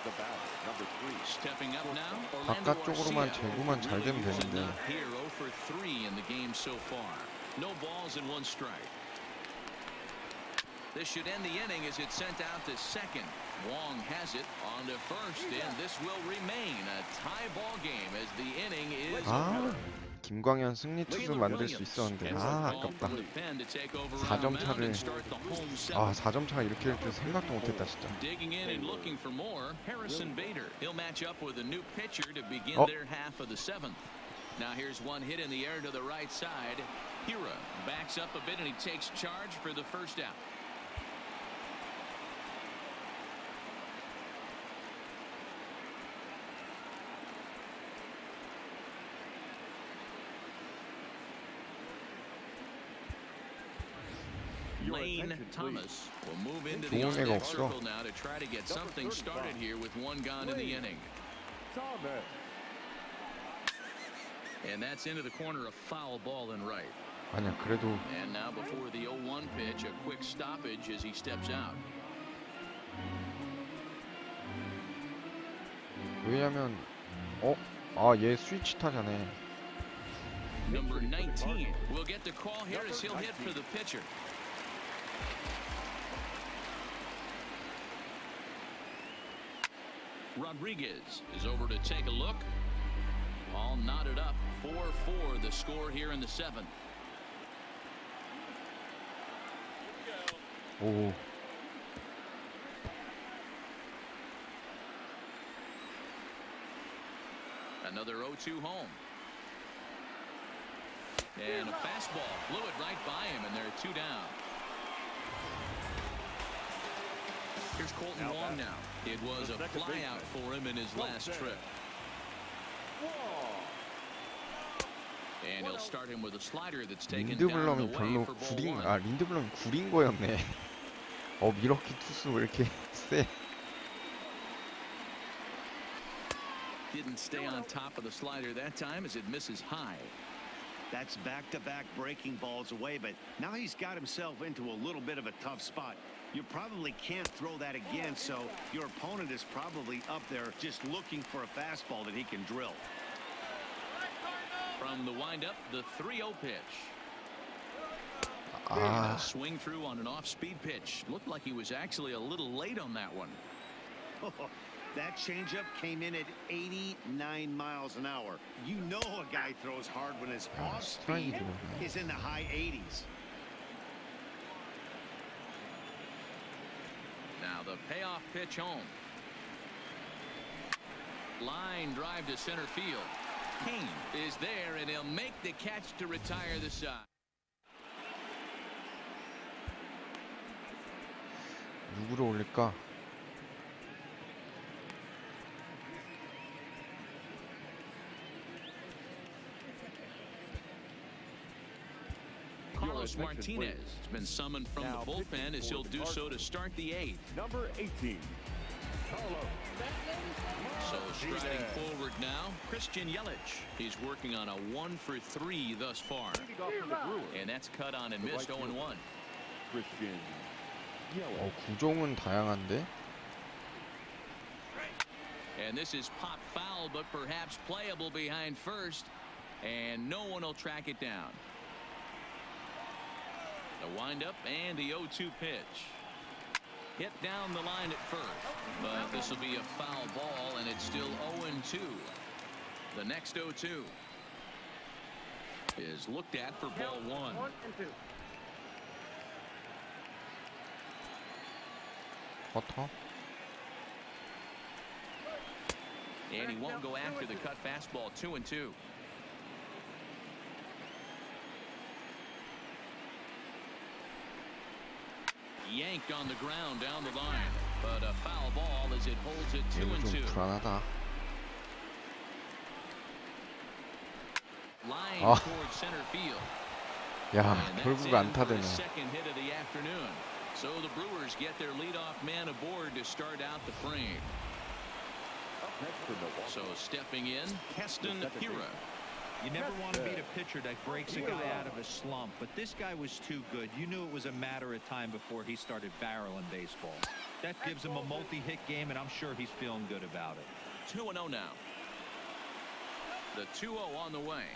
Speaker 5: The batter, number 3.
Speaker 2: Stepping up now, Orlando
Speaker 1: 바깥쪽으로만
Speaker 2: Arcia,
Speaker 1: 재구만 잘
Speaker 2: really
Speaker 1: 되면
Speaker 2: using
Speaker 1: 되는데.
Speaker 2: up here 0 for 3 in the game so far. No balls and 1 strike. This should end the inning as it's sent out to second. Wong has it on to first, and this will remain a tie ball game as the inning is over.
Speaker 1: 김광현 승리 투수 만들 수 있었는데 아깝다. 4점 차를 4점 차가 이렇게 될 줄 생각도 못했다 진짜.
Speaker 2: Digging in and looking for more, Harrison Bader. He'll match up with a new pitcher to begin their half of the 7th. Now here's one hit in the air to the right side. Hira backs up a bit and he takes charge for the first out. Lane Thomas will move into the on-deck circle now to try to get something started here with 1 gone in the inning. And that's into the corner, a foul ball and right.
Speaker 1: 아니야 그래도.
Speaker 2: And now before the 0-1 pitch, a quick stoppage as he steps out.
Speaker 1: 왜냐면 얘 스위치 타자네.
Speaker 2: Number 19 will get the call here as he'll hit for the pitcher. Rodriguez is over to take a look. All knotted up. 4-4 the score here in the 7th.
Speaker 1: 오.
Speaker 2: Another 0-2 home. And a fastball blew it right by him, and there are 2 down. Here's Colton Wong now. It was a flyout for him in his last trip. And he'll start him with a slider that's taken down the
Speaker 1: 린드블럼이
Speaker 2: way
Speaker 1: 별로
Speaker 2: for
Speaker 1: 구린
Speaker 2: ball 1.
Speaker 1: 린드블럼이 구린 거였네. 밀워키 투수 왜 이렇게 세?
Speaker 2: Didn't stay on top of the slider that time as it misses high.
Speaker 3: That's back-to-back breaking balls away, but now he's got himself into a little bit of a tough spot. You probably can't throw that again, so your opponent is probably up there just looking for a fastball that he can drill.
Speaker 2: From the windup, the 3-0 pitch.
Speaker 1: 아.
Speaker 2: Swing through on an off-speed pitch. Looked like he was actually a little late on that one.
Speaker 3: That changeup came in at 89 miles an hour. You know a guy throws hard when his off-speed is in the high 80s.
Speaker 2: Now the payoff pitch home. Line drive to center field. Cain is there, and he'll make the catch to retire the side.
Speaker 1: 누구를 올릴까?
Speaker 2: Carlos Martinez has been summoned from the bullpen as he'll do so to start the 8th.
Speaker 5: Number 18, Carlos.
Speaker 2: So striding forward now, Christian Yelich. He's working on a 1-for-3 thus far. And that's cut on and missed 0-1.
Speaker 5: Christian Yelich.
Speaker 1: 구종은 다양한데?
Speaker 2: And this is pop foul, but perhaps playable behind first. And no one will track it down. The windup and the 0-2 pitch. Hit down the line at first, but this will be a foul ball, and it's still 0-2. The next 0-2 is looked at for ball 1.
Speaker 6: 1 and 2.
Speaker 1: 버터?
Speaker 2: And he won't go after the cut fastball. 2-2. Yanked on the ground down the line, but a foul ball as it holds it
Speaker 1: 이거 좀
Speaker 2: 2-2.
Speaker 1: 불안하다.
Speaker 2: Line
Speaker 1: 아.
Speaker 2: towards center field.
Speaker 1: 야,
Speaker 2: And that's
Speaker 1: 결국
Speaker 2: in for
Speaker 1: 안타되네.
Speaker 2: his second hit of the afternoon. So the Brewers get their leadoff man aboard to start out the frame.
Speaker 5: Up next for Milwaukee.
Speaker 2: So stepping in, Keston Hiura.
Speaker 4: You never want to beat a pitcher that breaks a guy out of a slump, but this guy was too good. You knew it was a matter of time before he started barreling baseball. That gives him a multi-hit game, and I'm sure he's feeling good about it.
Speaker 2: 2-0 now. The 2-0 on the way.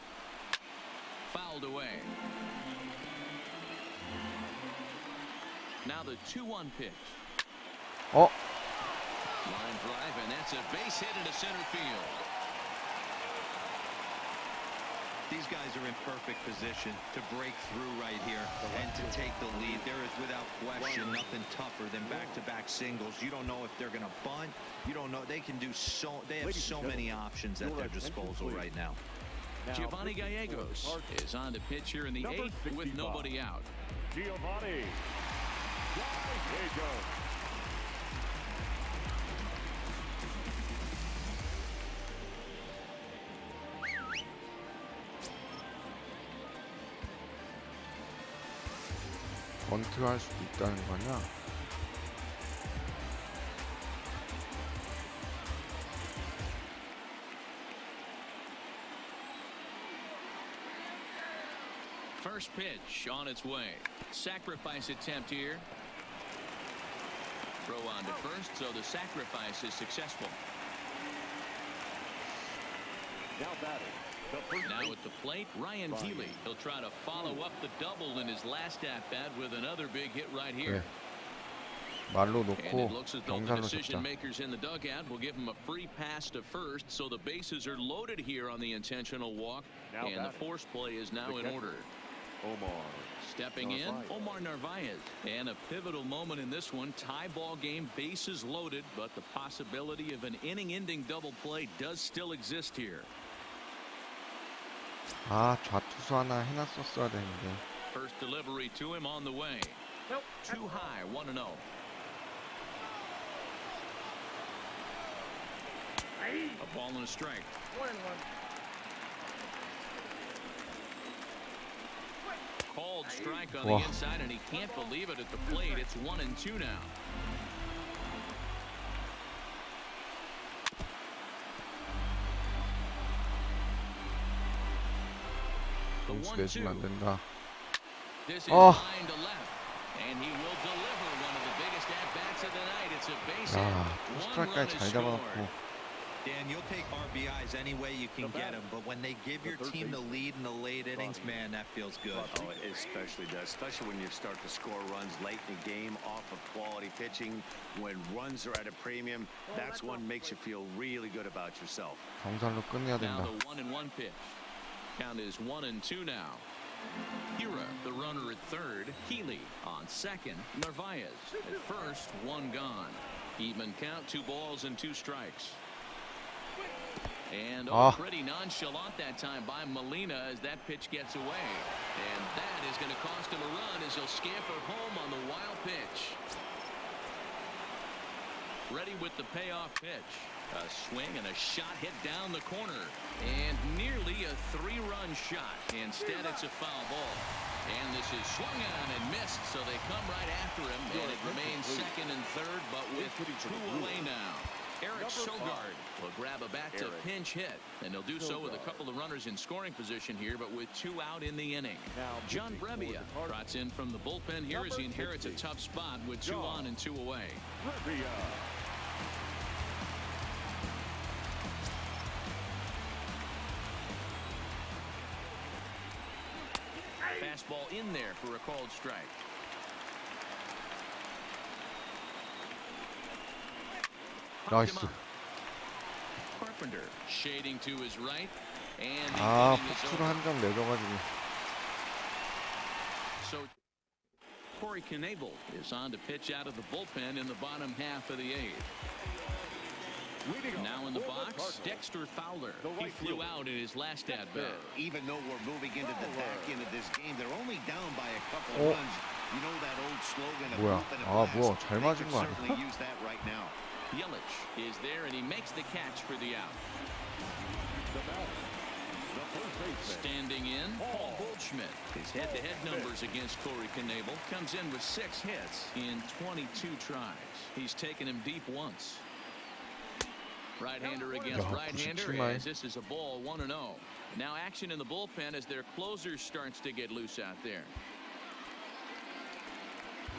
Speaker 2: Fouled away. Now the 2-1 pitch.
Speaker 1: 어?
Speaker 2: Line drive, and that's a base hit into center field.
Speaker 4: These guys are in perfect position to break through right here and to take the lead. There is without question nothing tougher than back-to-back singles. You don't know if they're going to bunt. You don't know. They can do so. They have so many options at their disposal right now.
Speaker 2: Giovanni Gallegos is on the pitch here in the 8th with nobody out.
Speaker 5: Giovanni Gallegos.
Speaker 1: 번트할 수도 있다는 거냐?
Speaker 2: First pitch on its way. Sacrifice attempt here. Throw on to first, so the sacrifice is successful.
Speaker 5: Now batting.
Speaker 2: Now at the plate, Ryan Healy. He'll try to follow up the double in his last at-bat with another big hit right here.
Speaker 1: 그래. 말로
Speaker 2: And it
Speaker 1: 놓고
Speaker 2: looks as though the
Speaker 1: 경찰로
Speaker 2: decision
Speaker 1: 쳤다.
Speaker 2: makers in the dugout will give him a free pass to first, so the bases are loaded here on the intentional walk,
Speaker 5: Now
Speaker 2: and the
Speaker 5: batting.
Speaker 2: force play is now
Speaker 5: The
Speaker 2: in
Speaker 5: catcher.
Speaker 2: order.
Speaker 5: Omar.
Speaker 2: Stepping in, Omar Narvaez. And a pivotal moment in this one. Tie ball game, bases loaded, but the possibility of an inning-ending double play does still exist here.
Speaker 1: 아, 좌투수 하나 해놨었어야 되는데.
Speaker 2: First delivery to him on the way.
Speaker 6: Nope.
Speaker 2: Too high, 1-0. A ball and a strike.
Speaker 6: 1 and 1.
Speaker 2: Called strike on
Speaker 1: Wow.
Speaker 2: the inside, and he can't believe it at the plate. It's 1-2 now. The
Speaker 1: 점수
Speaker 2: 1-2.
Speaker 1: 내주면 안 된다.
Speaker 2: This is
Speaker 1: Oh.
Speaker 2: line to left, and he will deliver one of the biggest at-bats of the night. It's a base hit.
Speaker 1: 야,
Speaker 2: One
Speaker 1: 스트라이크까지
Speaker 2: run
Speaker 1: 잘
Speaker 2: is
Speaker 1: 잡아놓고.
Speaker 2: scored.
Speaker 4: Dan, you'll take RBIs any way you can get them, but when they give your team the lead in the late innings, man, that feels good.
Speaker 3: Oh, it especially does, especially when you start to score runs late in the game off of quality pitching. When runs are at a premium, that's one makes you feel really good about yourself.
Speaker 1: 경찰로 끝내야
Speaker 2: Now
Speaker 1: 된다.
Speaker 2: the 1-1 pitch. Count is 1-2 now. Hiura, the runner at third. Healy on second. Narvaez at first. One gone. Even count, 2 balls and 2 strikes. And pretty nonchalant that time by Molina as that pitch gets away. And that is going to cost him a run as he'll scamper home on the wild pitch. Ready with the payoff pitch. A swing and a shot hit down the corner. And nearly a 3-run shot. Instead, it's a foul ball. And this is swung on and missed, so they come right after him, and it remains second and third, but with 2 away now. Eric Sogard will grab a bat to pinch hit, and he'll do so with a couple of runners in scoring position here, but with 2 out in the inning. John Brebbia trots in from the bullpen here as he inherits a tough spot with 2 on and 2 away. Fastball in there for a called strike.
Speaker 1: 나이스.
Speaker 2: Carpenter shading to his right, and
Speaker 1: 폭투를 한 점 내줘가지고.
Speaker 2: So Corey Knebel is on to pitch out of the bullpen in the bottom half of the 8th. Now in the box, Dexter Fowler. He flew out in his last at bat.
Speaker 3: Even though we're moving into the back end of this game, they're only down by a couple of runs. You know that old slogan of
Speaker 1: 뭐야?
Speaker 3: open and
Speaker 1: 아,
Speaker 3: blast.
Speaker 1: 뭐야? 잘 맞은 거
Speaker 3: certainly
Speaker 1: 아니야?
Speaker 3: use that right now.
Speaker 2: Yelich is there, and he makes the catch for the out. Standing in, Paul Goldschmidt. His head-to-head numbers against Corey Knebel comes in with 6 hits in 22 tries. He's taken him deep once. Right-hander against right-hander, as this is a ball 1-0. Now action in the bullpen as their closer starts to get loose out there.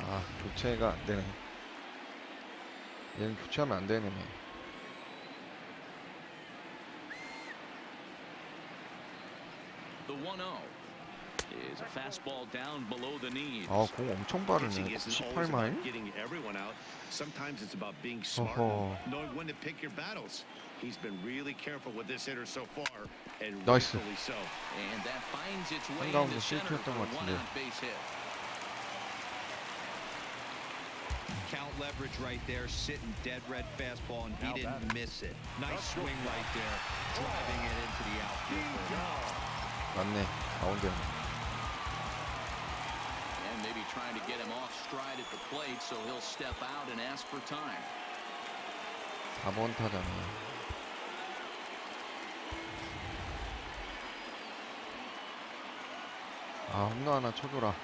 Speaker 1: 아, 교체가 안 되네. 얘는 교체하면 안 되네.
Speaker 2: The 1-0 is a fastball down below the knees.
Speaker 1: 아, 공 엄청 빠르네. 18마일?
Speaker 3: Getting everyone out. Sometimes it's about being smart, knowing when to pick your battles. He's been really careful with this hitter so far, and
Speaker 1: 나이스.
Speaker 3: rightfully so.
Speaker 2: And that finds its way
Speaker 1: 한가운데
Speaker 2: into center
Speaker 1: 실패했던
Speaker 2: for
Speaker 1: 것
Speaker 2: a
Speaker 1: 같은데.
Speaker 2: one-out base hit.
Speaker 4: Count leverage right there, sitting dead red fastball, and he didn't miss it. Nice swing right there, driving it into the outfield.
Speaker 1: 맞네. 가운데.
Speaker 2: And maybe trying to get him off stride at the plate, so he'll step out and ask for time.
Speaker 1: 4번 타자네. 아, 홈런 하나 쳐줘라.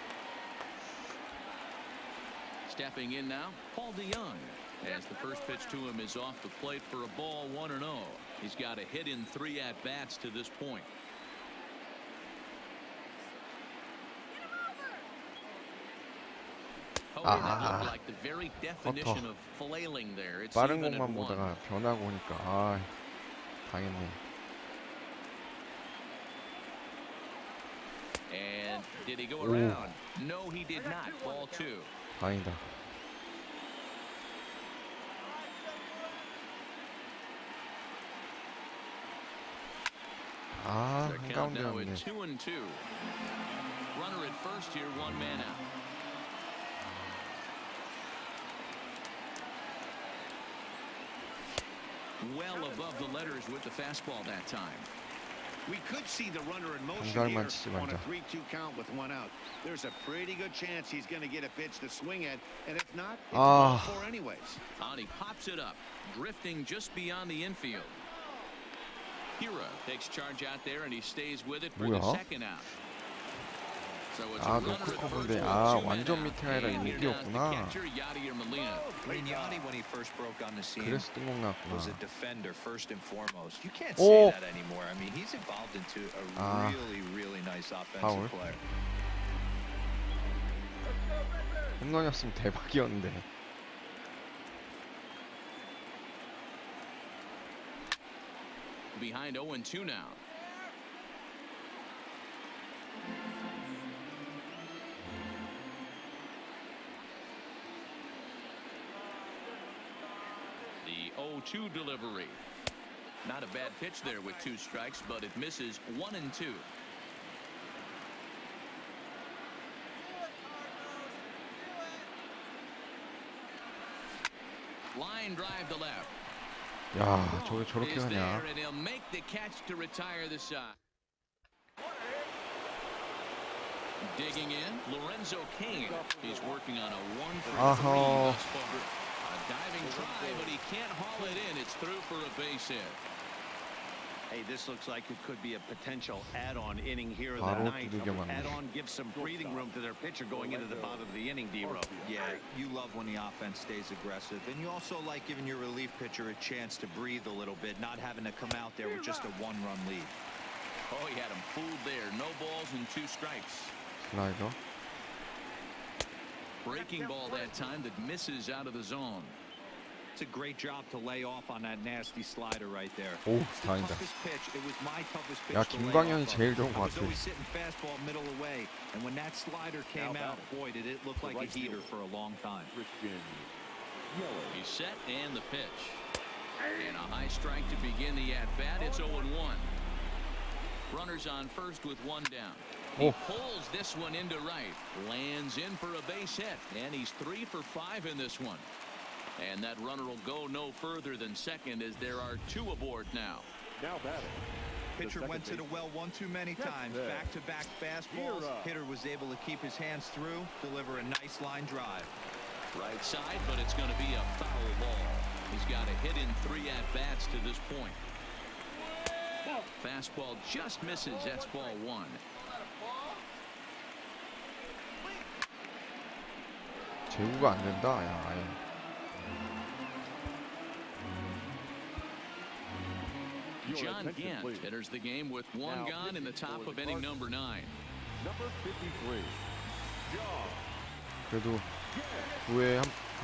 Speaker 2: Stepping in now, Paul DeYoung. As the first pitch to him is off the plate for a ball 1-0. He's got a hit in 3 at-bats to this point. Oh, that looked like the very definition of flailing there. It's
Speaker 1: 빠른
Speaker 2: even at
Speaker 1: 공만
Speaker 2: 1.
Speaker 1: 보다가 변하고 오니까 아, 당했네.
Speaker 2: And did he go around? No, he did not. Ball 2.
Speaker 1: 다행이다. 아,
Speaker 2: Their count now at
Speaker 1: 한가운데였네.
Speaker 2: 2-2. Runner at first here, 1 man out. Well above the letters with the fastball that time.
Speaker 3: We could see the runner in motion
Speaker 1: 장gar만
Speaker 3: here
Speaker 1: 치지
Speaker 3: on a
Speaker 1: 말자.
Speaker 3: 3-2 count with 1 out. There's a pretty good chance he's going to get a pitch to swing at, and if not, it's a ball 4 anyways.
Speaker 2: And he pops it up, drifting just beyond the infield. Hira takes charge out there, and he stays with it for the
Speaker 1: 뭐야?
Speaker 2: second out. So it's
Speaker 1: 아,
Speaker 2: a runner
Speaker 1: 노크
Speaker 2: at
Speaker 1: 커브인데
Speaker 2: first
Speaker 1: 아,
Speaker 2: with 2 men
Speaker 1: 완전
Speaker 2: out.
Speaker 1: 밑에 아니라
Speaker 2: And here now is the
Speaker 1: 여기였구나.
Speaker 2: catcher, Yadier Molina.
Speaker 4: Yadi, when he first broke on the scene,
Speaker 1: 그래서 뜬공
Speaker 4: was a
Speaker 1: 났구나.
Speaker 4: defender first and foremost. You can't
Speaker 1: 오!
Speaker 4: say that anymore. I mean, he's evolved into a
Speaker 1: 아,
Speaker 4: really nice offensive
Speaker 1: 파울.
Speaker 4: player.
Speaker 1: 홈런이었으면 대박이었는데.
Speaker 2: Behind 0-2 now. The 0-2 delivery. Not a bad pitch there with 2 strikes, but it misses 1-2. Line drive to left.
Speaker 1: 야, 저게 저렇게
Speaker 2: Is
Speaker 1: 하냐.
Speaker 2: there, and he'll make the catch to retire the side. Digging in, Lorenzo Cain. He's working on a 1-for-3
Speaker 1: 아하.
Speaker 2: thus far. A diving try, but he can't haul it in. It's through for a base hit.
Speaker 3: Hey, this looks like it could be a potential add-on inning here in the
Speaker 1: 바로
Speaker 3: ninth.
Speaker 1: 두들겨 맞네.
Speaker 3: Add-on gives some breathing room to their pitcher going into the bottom of the inning, D-Row.
Speaker 4: Yeah, you love when the offense stays aggressive, and you also like giving your relief pitcher a chance to breathe a little bit, not having to come out there with just a one-run lead.
Speaker 2: Oh, he had him fooled there. No balls and 2 strikes.
Speaker 1: 슬라이더.
Speaker 2: Breaking ball that time that misses out of the zone.
Speaker 4: It's a great job to lay off on that nasty slider right there.
Speaker 1: 오,
Speaker 4: It's the
Speaker 1: 다행이다.
Speaker 4: toughest pitch. It was my toughest pitch
Speaker 1: 야,
Speaker 4: to lay
Speaker 1: 김광현이
Speaker 4: off of.
Speaker 1: 제일 좋은
Speaker 4: I
Speaker 1: 것
Speaker 4: was
Speaker 1: 같아.
Speaker 4: always sitting fastball middle away, and when that slider came out, boy, did it look like a heater for a long time.
Speaker 2: He's set and the pitch. And a high strike to begin the at-bat. It's 0-1. Runners on first with 1 down. He pulls this one into right. Lands in for a base hit. And he's 3 for 5 in this one. And that runner will go no further than second as there are 2 aboard now.
Speaker 5: Now batting.
Speaker 4: Pitcher went to the well one too many times. Back-to-back fastballs. Hitter was able to keep his hands through, deliver a nice line drive.
Speaker 2: Right side, but it's going to be a foul ball. He's got a hit in 3 at-bats to this point. Fastball just misses. That's ball 1.
Speaker 1: 제구가 안 된다. 야, 아예.
Speaker 2: John Gant enters the game with 1 gone in the top of inning number 9.
Speaker 5: Number 53. John.
Speaker 1: 그래도 9회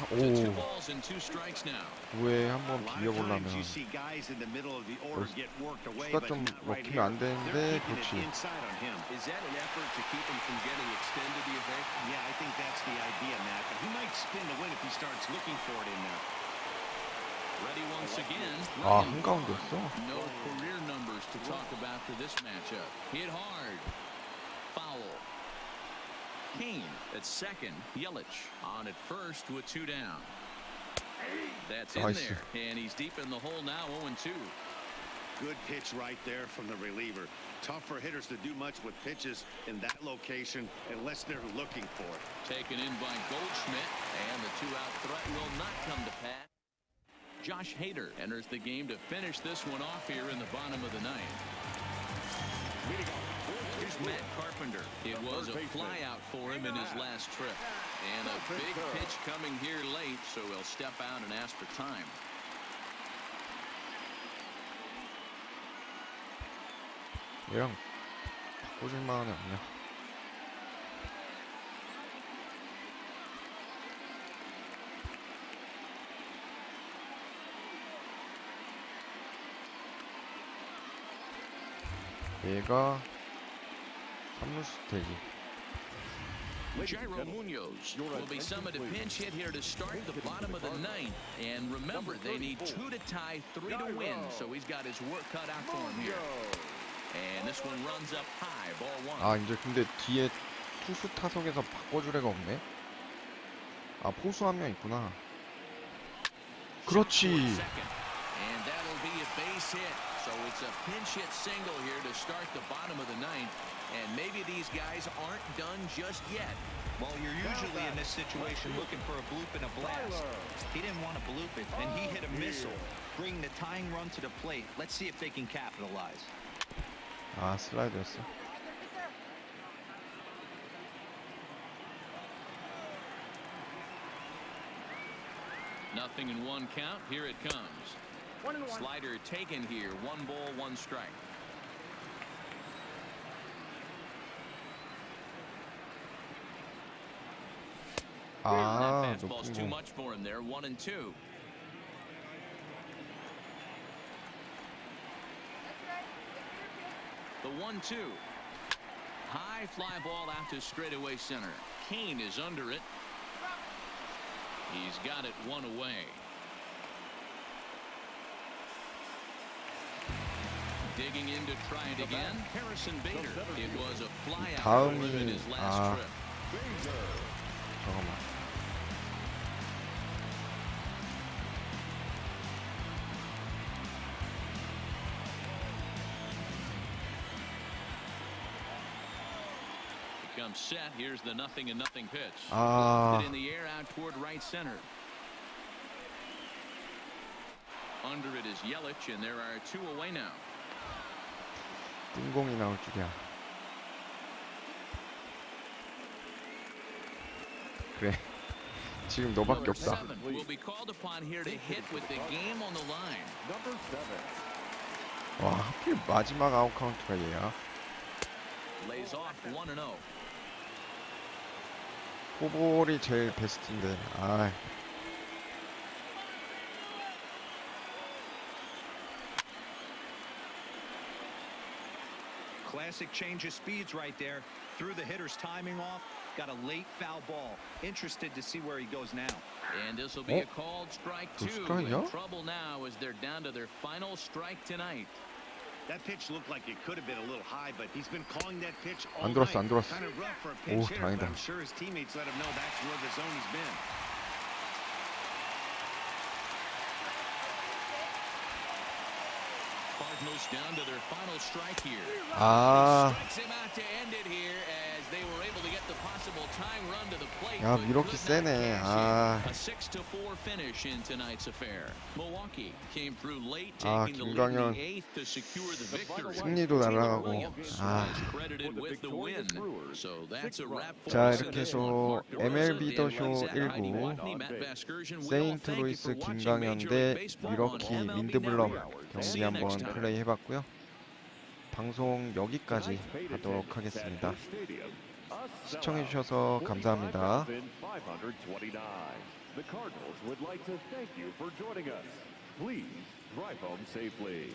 Speaker 2: To 2 balls and 2 strikes now.
Speaker 1: 9회 한번
Speaker 3: A lot of
Speaker 1: 비벼보려면
Speaker 3: times you see guys in the middle of the order get worked away,
Speaker 1: 수가
Speaker 3: but
Speaker 1: 좀
Speaker 3: not right
Speaker 1: 먹히면
Speaker 3: here.
Speaker 1: 안 되는데,
Speaker 3: They're keeping
Speaker 1: 그렇지.
Speaker 3: it inside on him.
Speaker 2: Is that an effort to keep him from getting extended, do you think?
Speaker 3: Yeah, I think that's the idea, Matt. But he might spin the win if he starts looking for it in there.
Speaker 2: Ready once again.
Speaker 1: 아,
Speaker 2: Ryan
Speaker 1: 한가운데였어?
Speaker 2: No career numbers to talk about for this matchup. Hit hard. Foul. Kane at second. Yelich on at first with 2 down. That's in
Speaker 1: Nice.
Speaker 2: there. And he's deep in the hole now, 0-2.
Speaker 3: Good pitch right there from the reliever. Tough for hitters to do much with pitches in that location unless they're looking for it.
Speaker 2: Taken in by Goldschmidt. And the 2-out threat will not come to pass. Josh Hader enters the game to finish this one off here in the bottom of the 9th. Here's Matt Carpenter. It was a flyout for him in his last trip. And a big pitch coming here late, so he'll step out and ask for time.
Speaker 1: 얘랑 바꿔줄 만한 애 없냐? 얘가 3루수 되지.
Speaker 2: Jairo Munoz will be summoned to pinch hit here to start the bottom of the 9th. And remember, they need 2 to tie, 3 to win, so he's got his work cut out for him here. And this one runs up high, ball 1.
Speaker 1: 아, 이제 근데 뒤에 투수 타석에서 바꿔줄 애가 없네? 아, 포수 한 명 있구나. 그렇지.
Speaker 2: And that'll be a base hit. So it's a pinch hit single here to start the bottom of the 9th. And maybe these guys aren't done just yet.
Speaker 4: Well, you're usually in this situation looking for a bloop and a blast. He didn't want to bloop it, and he hit a missile, bringing the tying run to the plate. Let's see if they can capitalize.
Speaker 1: 아, 슬라이드였어.
Speaker 2: Nothing in 1 count. Here it comes.
Speaker 6: 1-1.
Speaker 2: Slider taken here. 1 ball, 1 strike.
Speaker 1: 아,
Speaker 2: That fastball's
Speaker 1: 높은
Speaker 2: too
Speaker 1: 공.
Speaker 2: much for him there. 1-2. The 1-2. High fly ball out to straightaway center. Kane is under it. He's got it 1 away. Digging in to try it again. Harrison Bader. It was a fly out for him in his last trip.
Speaker 1: 잠깐만.
Speaker 2: Comes set. Here's the 0-0 pitch.
Speaker 1: 아,
Speaker 2: Hit in the air out toward right center. Under it is Yelich, and there are 2 away now.
Speaker 1: 뜬공이 나올 줄이야. 그래. 지금 너밖에 없다.
Speaker 2: Will be called upon here to hit with the game on the line.
Speaker 5: Number 7.
Speaker 1: 와, 하필 마지막 아웃 카운트가 얘야.
Speaker 2: Lays off 1-0.
Speaker 1: 포볼이 제일 베스트인데. 아.
Speaker 4: Classic change of speeds right there. Threw the hitter's timing off. Got a late foul ball. Interested to see where he goes now.
Speaker 2: And this will be a called strike 2.
Speaker 1: strike이야?
Speaker 2: In trouble now as they're down to their final strike tonight.
Speaker 3: That pitch looked like it could have been a little high, but he's been calling that pitch all
Speaker 1: 안 들었어,
Speaker 3: night.
Speaker 1: 안 들었어.
Speaker 3: Kind of rough for a
Speaker 1: 오,
Speaker 3: pinch hitter, but
Speaker 1: 다행이다.
Speaker 3: I'm sure his teammates let him know that's where the zone he's been.
Speaker 2: Cardinals down to their final strike here.
Speaker 1: 아.
Speaker 2: Strikes him out to end it here as they were able to get the possible tying run to the plate.
Speaker 1: 야,
Speaker 2: but
Speaker 1: 밀워키
Speaker 2: could not
Speaker 1: 세네.
Speaker 2: cash
Speaker 1: 아.
Speaker 2: in. A 6-4 finish in tonight's affair. Milwaukee came through late,
Speaker 1: 아,
Speaker 2: taking the lead in
Speaker 1: 김광현.
Speaker 2: the 8th to secure the victory.
Speaker 1: 승리도 날아가고.
Speaker 2: Williams
Speaker 1: 아.
Speaker 2: is credited with the win. So that's a wrap for
Speaker 1: 자,
Speaker 2: us in
Speaker 1: 이렇게
Speaker 2: this
Speaker 1: 해서
Speaker 2: one.
Speaker 1: MLB 더 쇼
Speaker 2: Heidi
Speaker 1: 1부
Speaker 2: Watney, Matt Vasgersian, we all thank you
Speaker 1: 세인트루이스
Speaker 2: for watching
Speaker 1: 김광현
Speaker 2: Major
Speaker 1: 대
Speaker 2: League Baseball on
Speaker 1: 밀워키
Speaker 2: MLB
Speaker 1: 린드블럼
Speaker 2: Network.
Speaker 1: 경기
Speaker 2: See you
Speaker 1: 한번
Speaker 2: next time.
Speaker 1: 플레이 해봤고요. 방송 여기까지 하도록 하겠습니다. 시청해주셔서 감사합니다.
Speaker 5: The Cardinals would like to thank you for joining us. Please drive home safely.